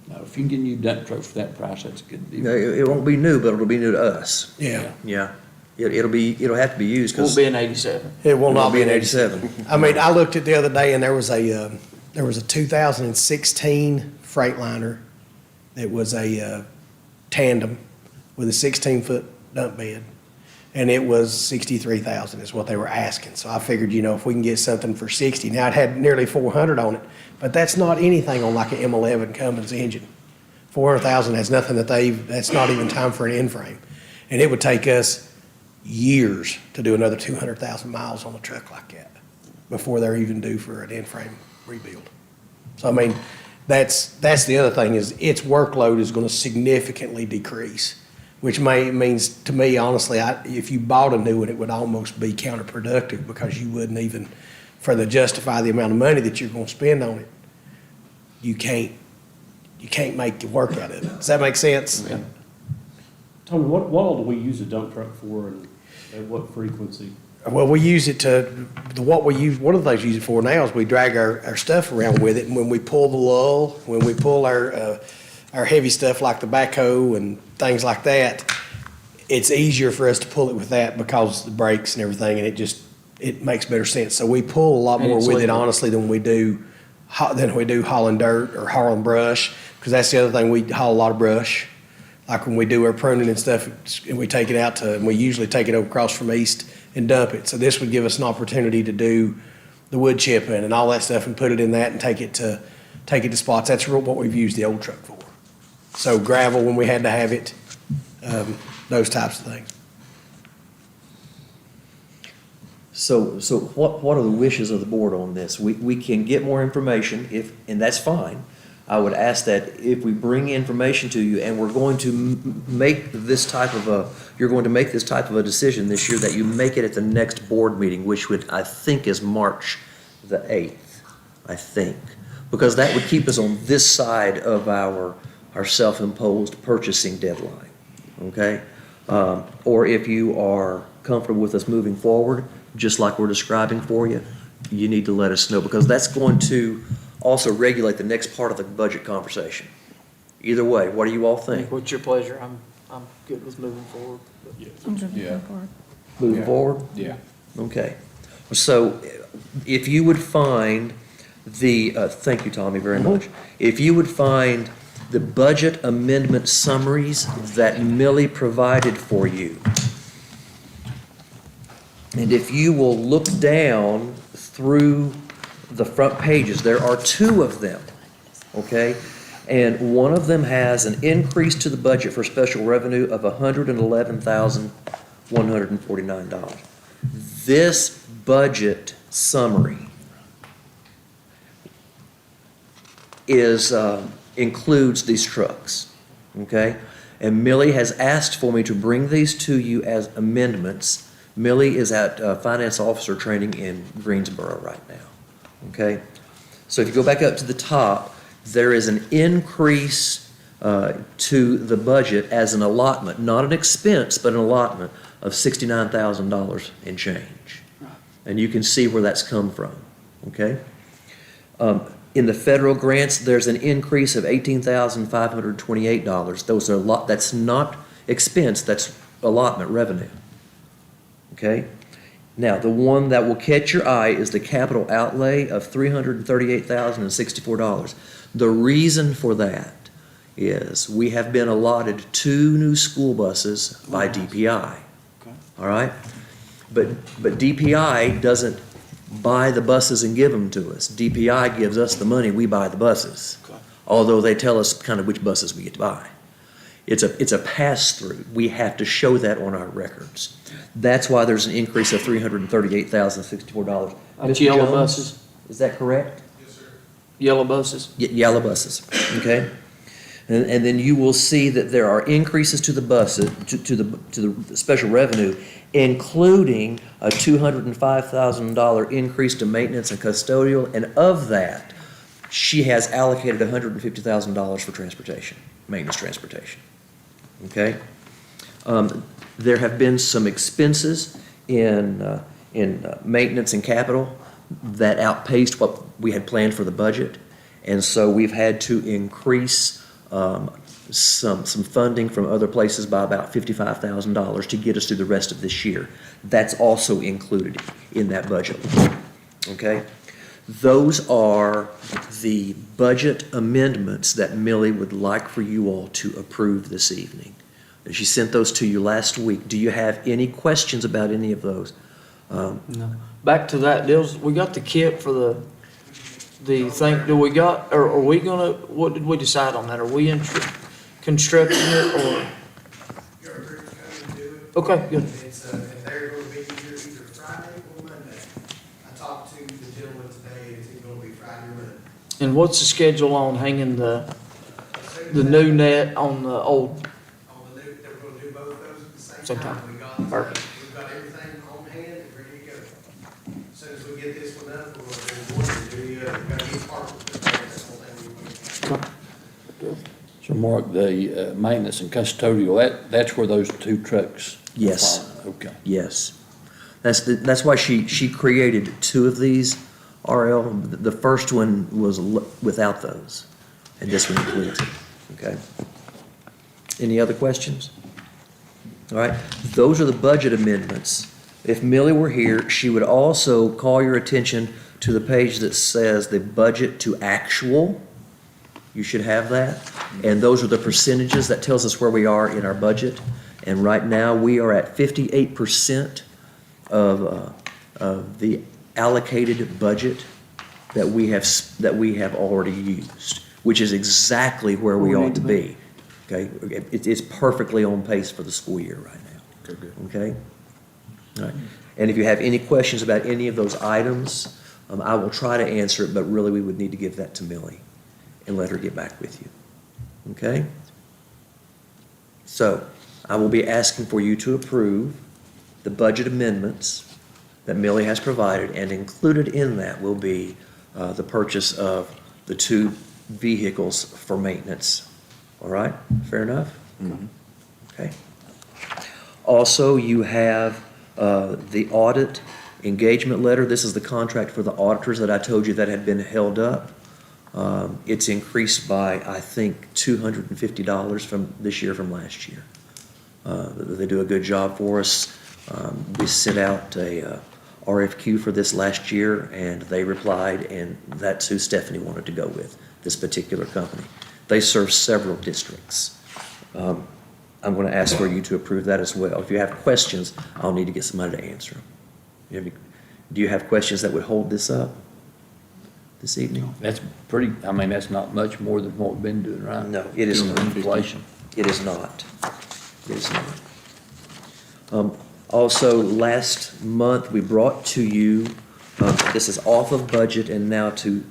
Now, if you can get a new dump truck for that price, that's a good deal. No, it won't be new, but it'll be new to us. Yeah. Yeah. It'll have to be used, Won't because be an 87. It will not be an 87. I mean, I looked at the other day, and there was a 2016 Freightliner that was a tandem with a 16-foot dump bed, and it was $63,000 is what they were asking. So I figured, if we can get something for 60, now it had nearly 400 on it, but that's not anything on like an M11 Cummins engine. 400,000 has nothing that's not even time for an end frame, and it would take us years to do another 200,000 miles on a truck like that before they're even due for an end frame rebuild. So I mean, that's the other thing, is its workload is going to significantly decrease, which means to me, honestly, if you bought a new one, it would almost be counterproductive, because you wouldn't even, for the justify the amount of money that you're going to spend on it, you can't make the work out of it. Does that make sense? Yeah. Tommy, what all do we use a dump truck for, and at what frequency? Well, we use it one of the things we use it for now is we drag our stuff around with it, and when we pull the lull, when we pull our heavy stuff like the backhoe and things like that, it's easier for us to pull it with that because the brakes and everything, and it makes better sense. So we pull a lot more with it, honestly, than we do hauling dirt or hauling brush, because that's the other thing, we haul a lot of brush. Like when we do our pruning and stuff, and we take it out and we usually take it over across from east and dump it. So this would give us an opportunity to do the wood chipping and all that stuff and put it in that and take it to spots. That's what we've used the old truck for. So gravel when we had to have it, those types of things. So what are the wishes of the board on this? We can get more information and that's fine. I would ask that if we bring information to you and we're going to make this type of a decision this year, that you make it at the next board meeting, which I think is March the 8th, I think. Because that would keep us on this side of our self-imposed purchasing deadline, okay? Or if you are comfortable with us moving forward, just like we're describing for you, you need to let us know, because that's going to also regulate the next part of the budget conversation. Either way, what do you all think? What's your pleasure? I'm good with moving forward. Yeah. Moving forward? Yeah. Okay. So if you would find thank you, Tommy, very much. If you would find the budget amendment summaries that Millie provided for you, and if you will look down through the front pages, there are 2 of them, okay? And one of them has an increase to the budget for special revenue of $111,149. This budget summary includes these trucks, okay? And Millie has asked for me to bring these to you as amendments. Millie is at finance officer training in Greensboro right now. Okay, so if you go back up to the top, there is an increase to the budget as an allotment, not an expense, but an allotment of $69,000 in change. And you can see where that's come from, okay? In the federal grants, there's an increase of $18,528. That's not expense, that's allotment revenue, okay? Now, the one that will catch your eye is the capital outlay of $338,064. The reason for that is we have been allotted 2 new school buses by DPI. All right? But DPI doesn't buy the buses and give them to us. DPI gives us the money, we buy the buses. Although they tell us kind of which buses we get to buy. It's a pass-through. We have to show that on our records. That's why there's an increase of $338,064. That's yellow buses? Is that correct? Yes, sir. Yellow buses? Yellow buses, okay? And then you will see that there are increases to the buses, to the special revenue, including a $205,000 increase to maintenance and custodial, and of that, she has allocated $150,000 for transportation, maintenance transportation. Okay? There have been some expenses in maintenance and capital that outpaced what we had planned for the budget. And so we've had to increase some funding from other places by about $55,000 to get us through the rest of this year. That's also included in that budget. Okay? Those are the budget amendments that Millie would like for you all to approve this evening. She sent those to you last week. Do you have any questions about any of those? No. Back to that, we got the kit for the thing, do we got, or are we gonna, what did we decide on that? Are we constructing it, or? Your group's coming to do it. Okay, good. It's, and they're gonna be either Friday or Monday. I talked to the gentleman today, and it's gonna be Friday or Monday. And what's the schedule on hanging the new net on the old? On the new, they're gonna do both those at the same Same time. time. Perfect. We've got everything on hand and ready to go. As soon as we get this one up, we're gonna do one and do the other. We've got to get part of it. That's the whole thing we want. So Mark, the maintenance and custodial, that's where those two trucks? are Yes. found? Okay. Yes. That's why she created two of these, RL. The first one was without those, and this one includes it, okay? Any other questions? All right, those are the budget amendments. If Millie were here, she would also call your attention to the page that says the budget to actual. You should have that. And those are the percentages that tells us where we are in our budget. And right now, we are at 58% of the allocated budget that we have already used, which is exactly where we ought to be. Okay, it's perfectly on pace for the school year right now. Okay, good. Okay? All right. And if you have any questions about any of those items, I will try to answer it, but really we would need to give that to Millie and let her get back with you. Okay? So, I will be asking for you to approve the budget amendments that Millie has provided, and included in that will be the purchase of the two vehicles for maintenance. All right? Fair enough? Mm-hmm. Okay. Also, you have the audit engagement letter. This is the contract for the auditors that I told you that had been held up. It's increased by, I think, $250 from this year from last year. They do a good job for us. We sent out a RFQ for this last year, and they replied, and that's who Stephanie wanted to go with, this particular company. They serve several districts. I'm going to ask for you to approve that as well. If you have questions, I'll need to get somebody to answer them. Do you have questions that would hold this up this evening? That's pretty, I mean, that's not much more than what we've been doing, right? No, it is not. Inflation. It is not. It is not. Also, last month, we brought to you, this is off of budget and now to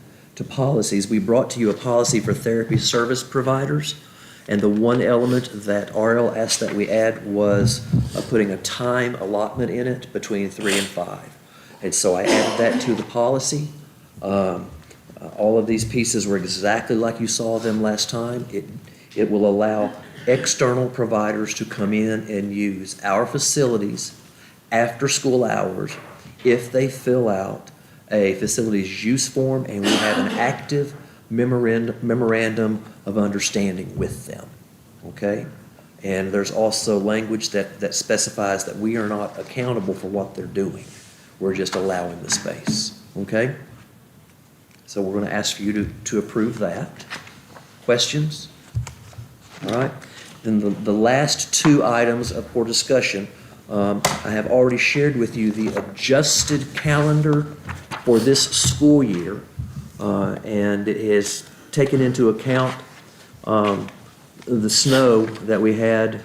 policies. We brought to you a policy for therapy service providers. And the one element that RL asked that we add was putting a time allotment in it between 3 and 5. And so I added that to the policy. All of these pieces were exactly like you saw them last time. It will allow external providers to come in and use our facilities after school hours if they fill out a facilities use form and we have an active memorandum of understanding with them, okay? And there's also language that specifies that we are not accountable for what they're doing. We're just allowing the space, okay? So we're going to ask for you to approve that. Questions? All right. Then the last two items for discussion, I have already shared with you the adjusted calendar for this school year, and it is taken into account the snow that we had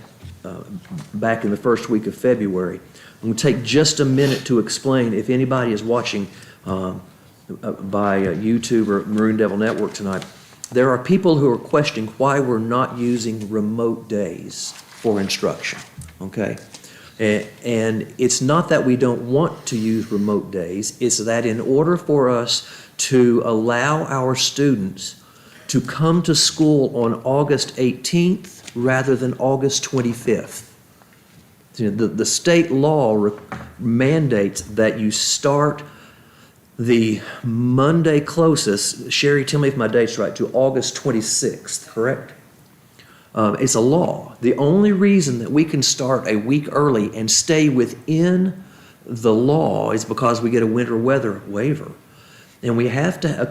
back in the first week of February. I'm going to take just a minute to explain, if anybody is watching by YouTube or Maroon Devil Network tonight, there are people who are questioning why we're not using remote days for instruction, okay? And it's not that we don't want to use remote days, it's that in order for us to allow our students to come to school on August 18th rather than August 25th. The state law mandates that you start the Monday closest, Sherry, tell me if my date's right, to August 26th, correct? It's a law. The only reason that we can start a week early and stay within the law is because we get a winter weather waiver. And we have to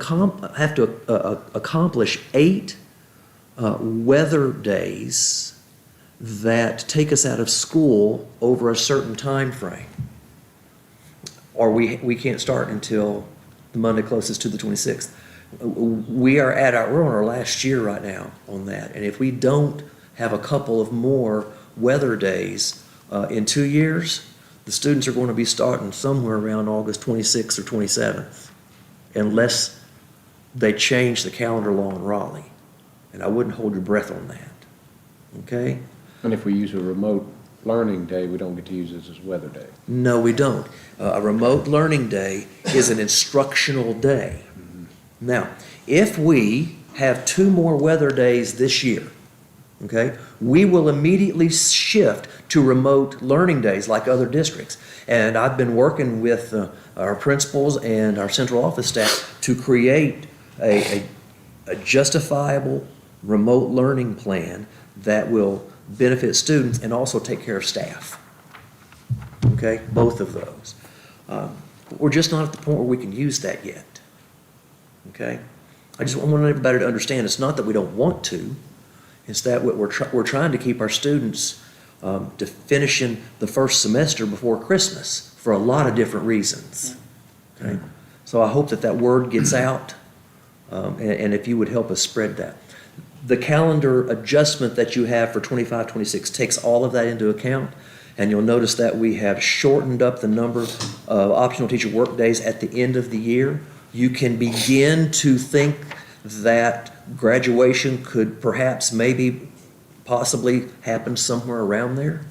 accomplish 8 weather days that take us out of school over a certain time frame. Or we can't start until the Monday closest to the 26th. We're on our last year right now on that. And if we don't have a couple of more weather days in 2 years, the students are going to be starting somewhere around August 26th or 27th, unless they change the calendar law in Raleigh. And I wouldn't hold your breath on that. Okay? And if we use a remote learning day, we don't get to use this as weather day. No, we don't. A remote learning day is an instructional day. Now, if we have 2 more weather days this year, okay, we will immediately shift to remote learning days like other districts. And I've been working with our principals and our central office staff to create a justifiable remote learning plan that will benefit students and also take care of staff. Okay, both of those. We're just not at the point where we can use that yet. Okay? I just want everybody to understand it's not that we don't want to, it's that we're trying to keep our students to finishing the first semester before Christmas for a lot of different reasons. Okay? So I hope that word gets out, and if you would help us spread that. The calendar adjustment that you have for 25-26 takes all of that into account, and you'll notice that we have shortened up the number of optional teacher work days at the end of the year. You can begin to think that graduation could perhaps possibly happen somewhere around there.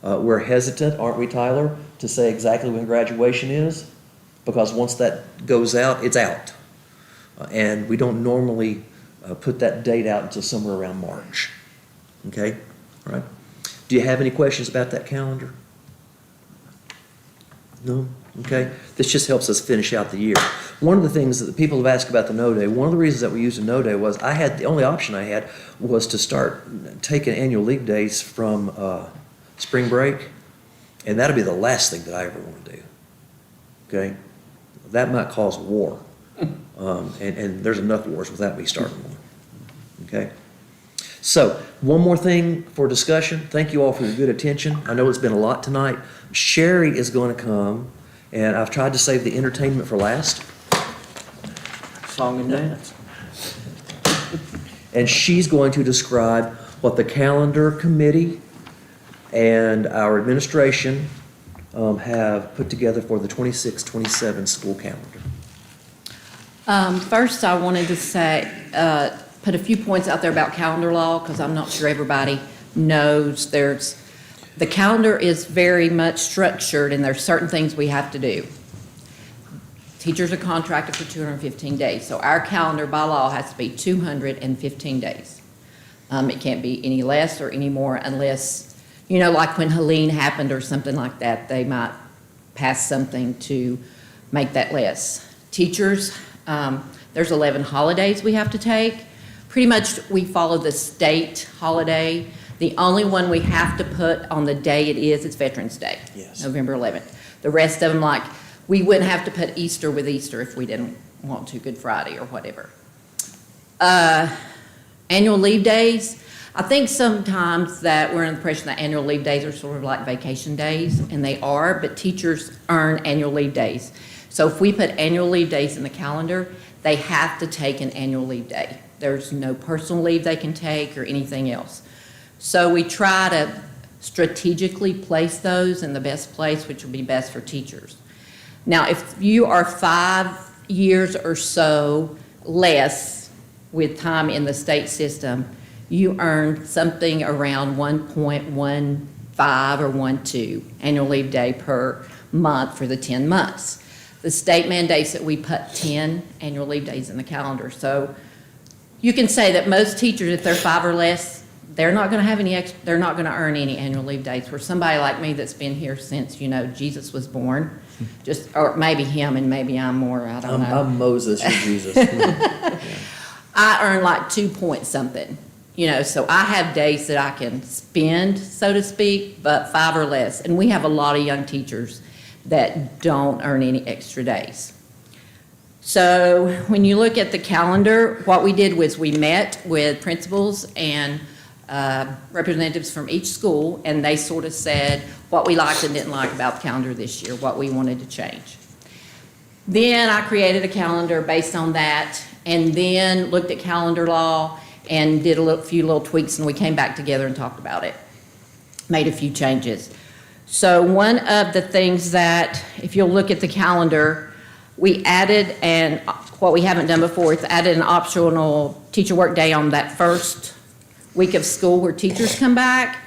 We're hesitant, aren't we, Tyler, to say exactly when graduation is? Because once that goes out, it's out. And we don't normally put that date out until somewhere around March. Okay? All right. Do you have any questions about that calendar? No? Okay? This just helps us finish out the year. One of the things that the people have asked about the no day, one of the reasons that we used a no day was the only option I had was to start taking annual leave days from spring break, and that'll be the last thing that I ever want to do. Okay? That might cause a war. And there's enough wars without me starting one. Okay? So, one more thing for discussion. Thank you all for your good attention. I know it's been a lot tonight. Sherry is going to come, and I've tried to save the entertainment for last. Song and dance. And she's going to describe what the calendar committee and our administration have put together for the 26-27 school calendar. First, I wanted to say, put a few points out there about calendar law, because I'm not sure everybody knows. The calendar is very much structured, and there's certain things we have to do. Teachers are contracted for 215 days, so our calendar by law has to be 215 days. It can't be any less or any more unless, like when Helene happened or something like that, they might pass something to make that less. Teachers, there's 11 holidays we have to take. Pretty much we follow the state holiday. The only one we have to put on the day it's Veterans Day, yes. November 11th. The rest of them, we wouldn't have to put Easter with Easter if we didn't want to, Good Friday or whatever. Annual leave days, I think sometimes that we're in the impression that annual leave days are sort of like vacation days, and they are, but teachers earn annual leave days. So if we put annual leave days in the calendar, they have to take an annual leave day. There's no personal leave they can take or anything else. So we try to strategically place those in the best place, which will be best for teachers. Now, if you are 5 years or so less with time in the state system, you earn something around 1.15 5 or 1-2 annual leave day per month for the 10 months. The state mandates that we put 10 annual leave days in the calendar. So you can say that most teachers, if they're 5 or less, they're not going to have any they're not going to earn any annual leave days. For somebody like me that's been here since, Jesus was born, or maybe him and maybe I'm more, I don't know. I'm Moses, you're Jesus. I earn like 2 point something, so I have days that I can spend, so to speak, but 5 or less. And we have a lot of young teachers that don't earn any extra days. So when you look at the calendar, what we did was we met with principals and representatives from each school, and they sort of said what we liked and didn't like about the calendar this year, what we wanted to change. Then I created a calendar based on that, and then looked at calendar law and did a few little tweaks, and we came back together and talked about it, made a few changes. So one of the things that, if you'll look at the calendar, we added, and what we haven't done before, is added an optional teacher work day on that first week of school where teachers come back,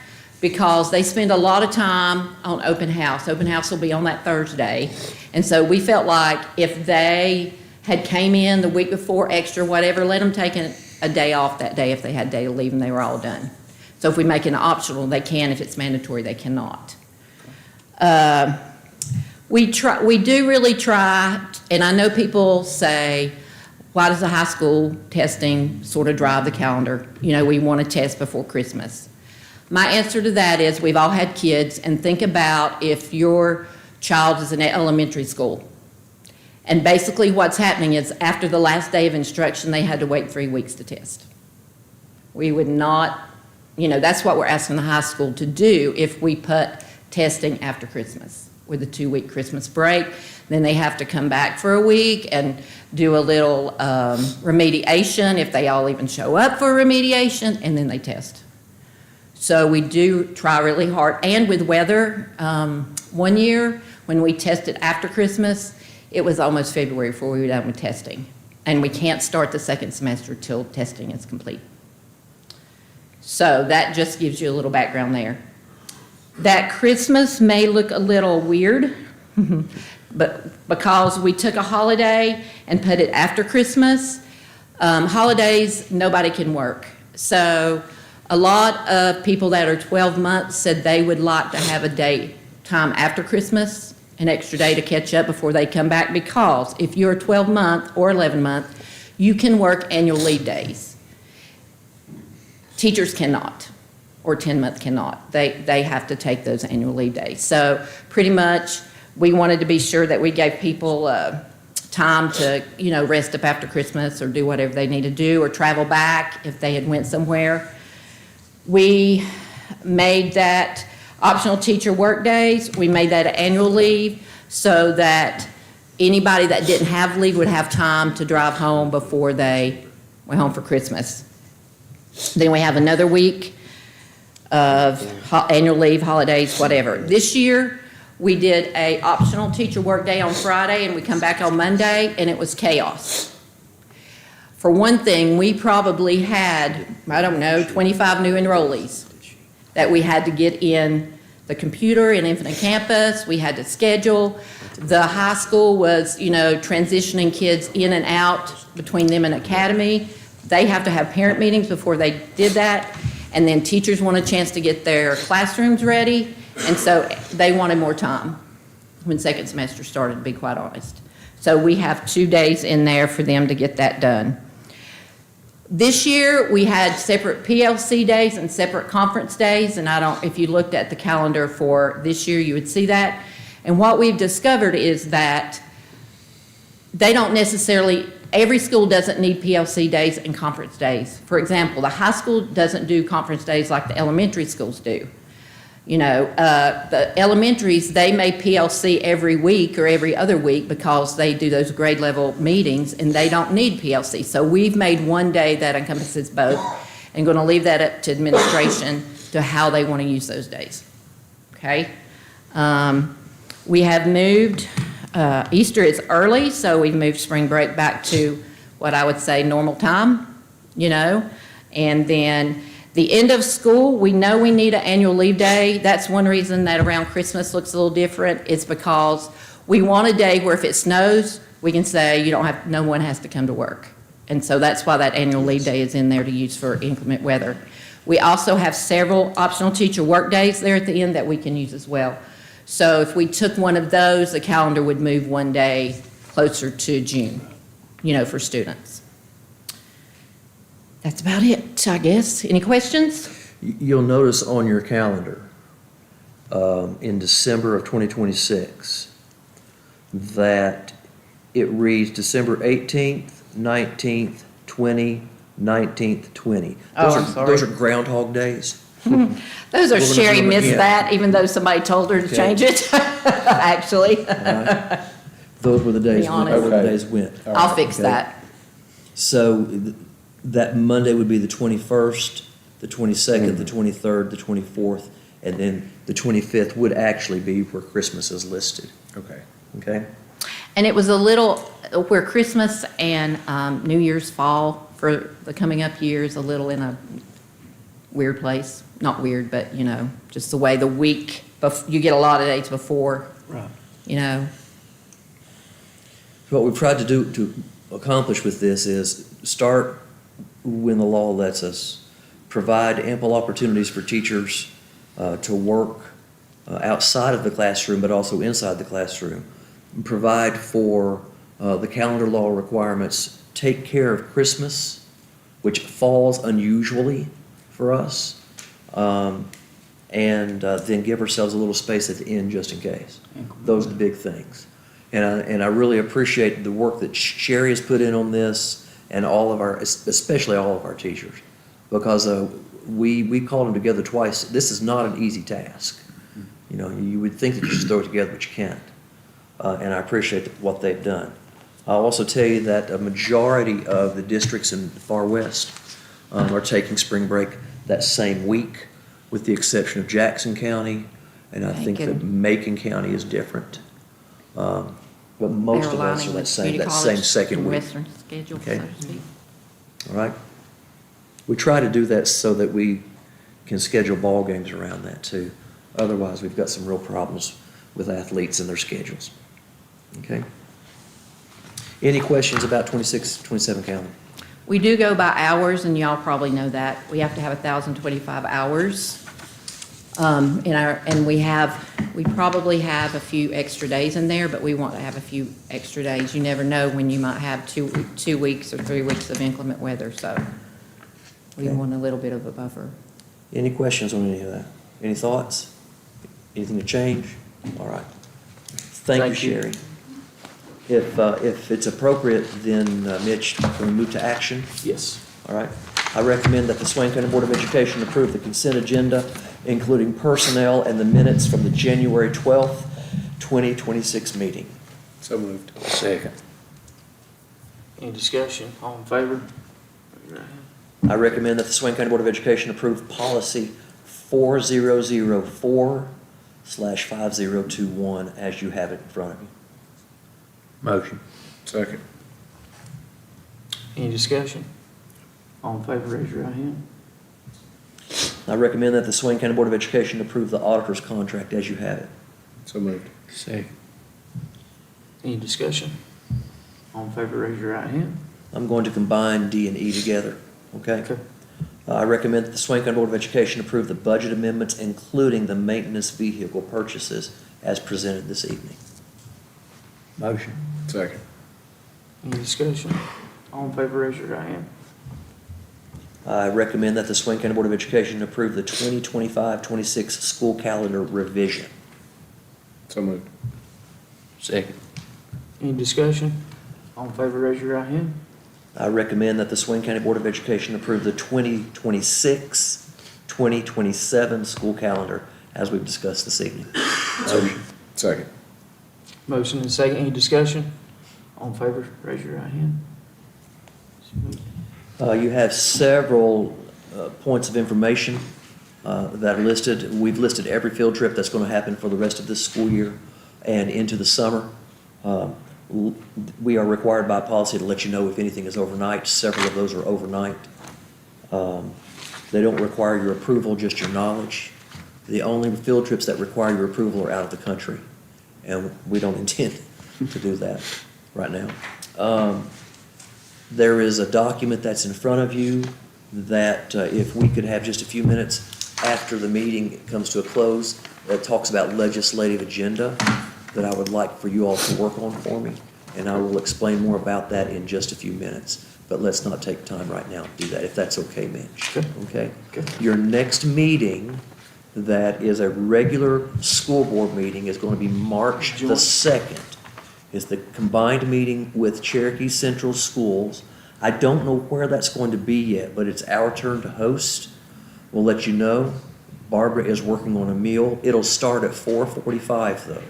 because they spend a lot of time on open house. Open house will be on that Thursday. And so we felt like if they had came in the week before extra, whatever, let them take a day off that day if they had a day to leave and they were all done. So if we make it optional, they can. If it's mandatory, they cannot. We do really try, and I know people say, why does the high school testing sort of drive the calendar? We want to test before Christmas. My answer to that is we've all had kids, and think about if your child is in elementary school. And basically what's happening is after the last day of instruction, they had to wait 3 weeks to test. We would not, that's what we're asking the high school to do if we put testing after Christmas with a 2-week Christmas break. Then they have to come back for a week and do a little remediation if they all even show up for remediation, and then they test. So we do try really hard. And with weather, one year when we tested after Christmas, it was almost February before we were done with testing. And we can't start the second semester till testing is complete. So that just gives you a little background there. That Christmas may look a little weird, but because we took a holiday and put it after Christmas, holidays, nobody can work. So a lot of people that are 12 months said they would like to have a day time after Christmas, an extra day to catch up before they come back, because if you're a 12-month or 11-month, you can work annual leave days. Teachers cannot, or 10-month cannot. They have to take those annual leave days. So pretty much we wanted to be sure that we gave people time to, rest up after Christmas or do whatever they need to do, or travel back if they had went somewhere. We made that optional teacher work days. We made that annual leave so that anybody that didn't have leave would have time to drive home before they went home for Christmas. Then we have another week of annual leave, holidays, whatever. This year, we did a optional teacher work day on Friday, and we come back on Monday, and it was chaos. For one thing, we probably had, 25 new enrollees that we had to get in the computer in Infinite Campus. We had to schedule. The high school was, transitioning kids in and out between them and academy. They have to have parent meetings before they did that. And then teachers want a chance to get their classrooms ready. And so they wanted more time when second semester started, to be quite honest. So we have 2 days in there for them to get that done. This year, we had separate PLC days and separate conference days, and if you looked at the calendar for this year, you would see that. And what we've discovered is that they don't necessarily, every school doesn't need PLC days and conference days. For example, the high school doesn't do conference days like the elementary schools do. The elementaries, they may PLC every week or every other week because they do those grade level meetings, and they don't need PLC. So we've made one day that encompasses both, and going to leave that up to administration to how they want to use those days. Okay? We have moved, Easter is early, so we've moved spring break back to what I would say normal time, and then The end of school, we know we need an annual leave day. That's one reason that around Christmas looks a little different. It's because we want a day where if it snows, we can say no one has to come to work. And so that's why that annual leave day is in there to use for inclement weather. We also have several optional teacher work days there at the end that we can use as well. So if we took one of those, the calendar would move one day closer to June, for students. That's about it, I guess. Any questions? You'll notice on your calendar, in December of 2026, that it reads December 18th, 19th, 20, 19th, 20. Oh, I'm sorry. Those are Groundhog Days. Those are, We're gonna Sherry do it missed again. that, even though somebody told her to Okay. change it, actually. All right. Those were the days, Be honest. those were the days went. I'll fix Okay. that. So that Monday would be the 21st, the 22nd, the 23rd, the 24th, and then the 25th would actually be where Christmas is listed. Okay. Okay? And it was a little, where Christmas and New Year's fall for the coming up years, a little in a weird place. Not weird, but, just the way the week, you get a lot of dates before. Right. What we've tried to do to accomplish with this is start when the law lets us, provide ample opportunities for teachers to work outside of the classroom, but also inside the classroom. Provide for the calendar law requirements, take care of Christmas, which falls unusually for us, and then give ourselves a little space at the end just in case. Those are the big things. And I really appreciate the work that Sherry has put in on this, and especially all of our teachers, because we called them together twice. This is not an easy task. You would think that you just throw it together, but you can't. And I appreciate what they've done. I'll also tell you that a majority of the districts in the Far West are taking spring break that same week, with the exception of Jackson County, and I think that Macon County is different. But most of us are that same second week. Western schedule, Okay. so to speak. All right? We try to do that so that we can schedule ball games around that too. Otherwise, we've got some real problems with athletes and their schedules. Okay? Any questions about 26, 27 calendar? We do go by hours, and y'all probably know that. We have to have 1,025 hours. And we probably have a few extra days in there, but we want to have a few extra days. You never know when you might have 2 weeks or 3 weeks of inclement weather, so we Okay. want a little bit of a buffer. Any questions on any of that? Any thoughts? Anything to change? All right. Thank you, Sherry. If it's appropriate, then Mitch, can we move to action? Yes. All right. I recommend that the Swain County Board of Education approve the consent agenda, including personnel and the minutes from the January 12th, 2026 meeting. So moved. Second. Any discussion? All in favor? I recommend that the Swain County Board of Education approve policy 4004/5021 as you have it in front of you. Motion. Second. Any discussion? All in favor, raise your right hand. I recommend that the Swain County Board of Education approve the auditor's contract as you have it. So moved. Second. Any discussion? All in favor, raise your right hand. I'm going to combine D and E together, okay? Okay. I recommend that the Swain County Board of Education approve the budget amendments, including the maintenance vehicle purchases as presented this evening. Motion. Second. Any discussion? All in favor, raise your right hand. I recommend that the Swain County Board of Education approve the 2025-26 school calendar revision. So moved. Second. Any discussion? All in favor, raise your right hand. I recommend that the Swain County Board of Education approve the 2026-2027 school calendar as we've discussed this evening. Motion. Second. Motion and second. Any discussion? All in favor, raise your right hand. You have several points of information that are listed. We've listed every field trip that's going to happen for the rest of this school year and into the summer. We are required by policy to let you know if anything is overnight. Several of those are overnight. They don't require your approval, just your knowledge. The only field trips that require your approval are out of the country, and we don't intend to do that right now. There is a document that's in front of you that if we could have just a few minutes after the meeting comes to a close, that talks about legislative agenda that I would like for you all to work on for me, and I will explain more about that in just a few minutes. But let's not take time right now to do that, if that's okay, Mitch. Okay? Your next meeting, that is a regular school board meeting, is going to be March the 2nd. Is the combined meeting with Cherokee Central Schools. I don't know where that's going to be yet, but it's our turn to host. We'll let you know. Barbara is working on a meal. It'll start at 4:45 though.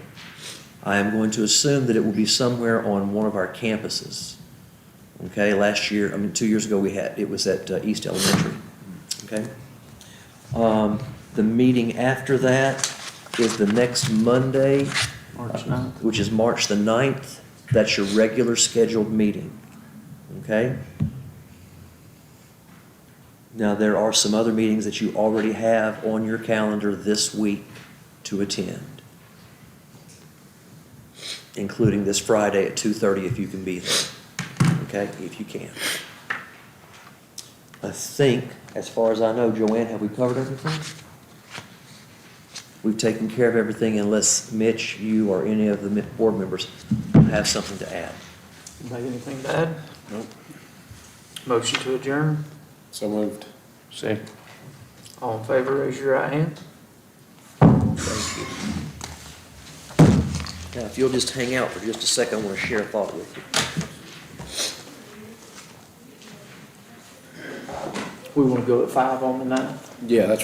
I am going to assume that it will be somewhere on one of our campuses. Okay, 2 years ago it was at East Elementary. Okay. The meeting after that is the next Monday, March 9th. which is March the 9th. That's your regular scheduled meeting. Okay? Now, there are some other meetings that you already have on your calendar this week to attend, including this Friday at 2:30 if you can be there. Okay? If you can. I think, as far as I know, Joanne, have we covered everything? We've taken care of everything unless Mitch, you, or any of the board members have something to add. Anybody anything to add? Nope. Motion to adjourn? So moved. Second. All in favor, raise your right hand. Thank you. Now, if you'll just hang out for just a second, I want to share a thought with you. We want to go at 5 on the 9th? Yeah, that's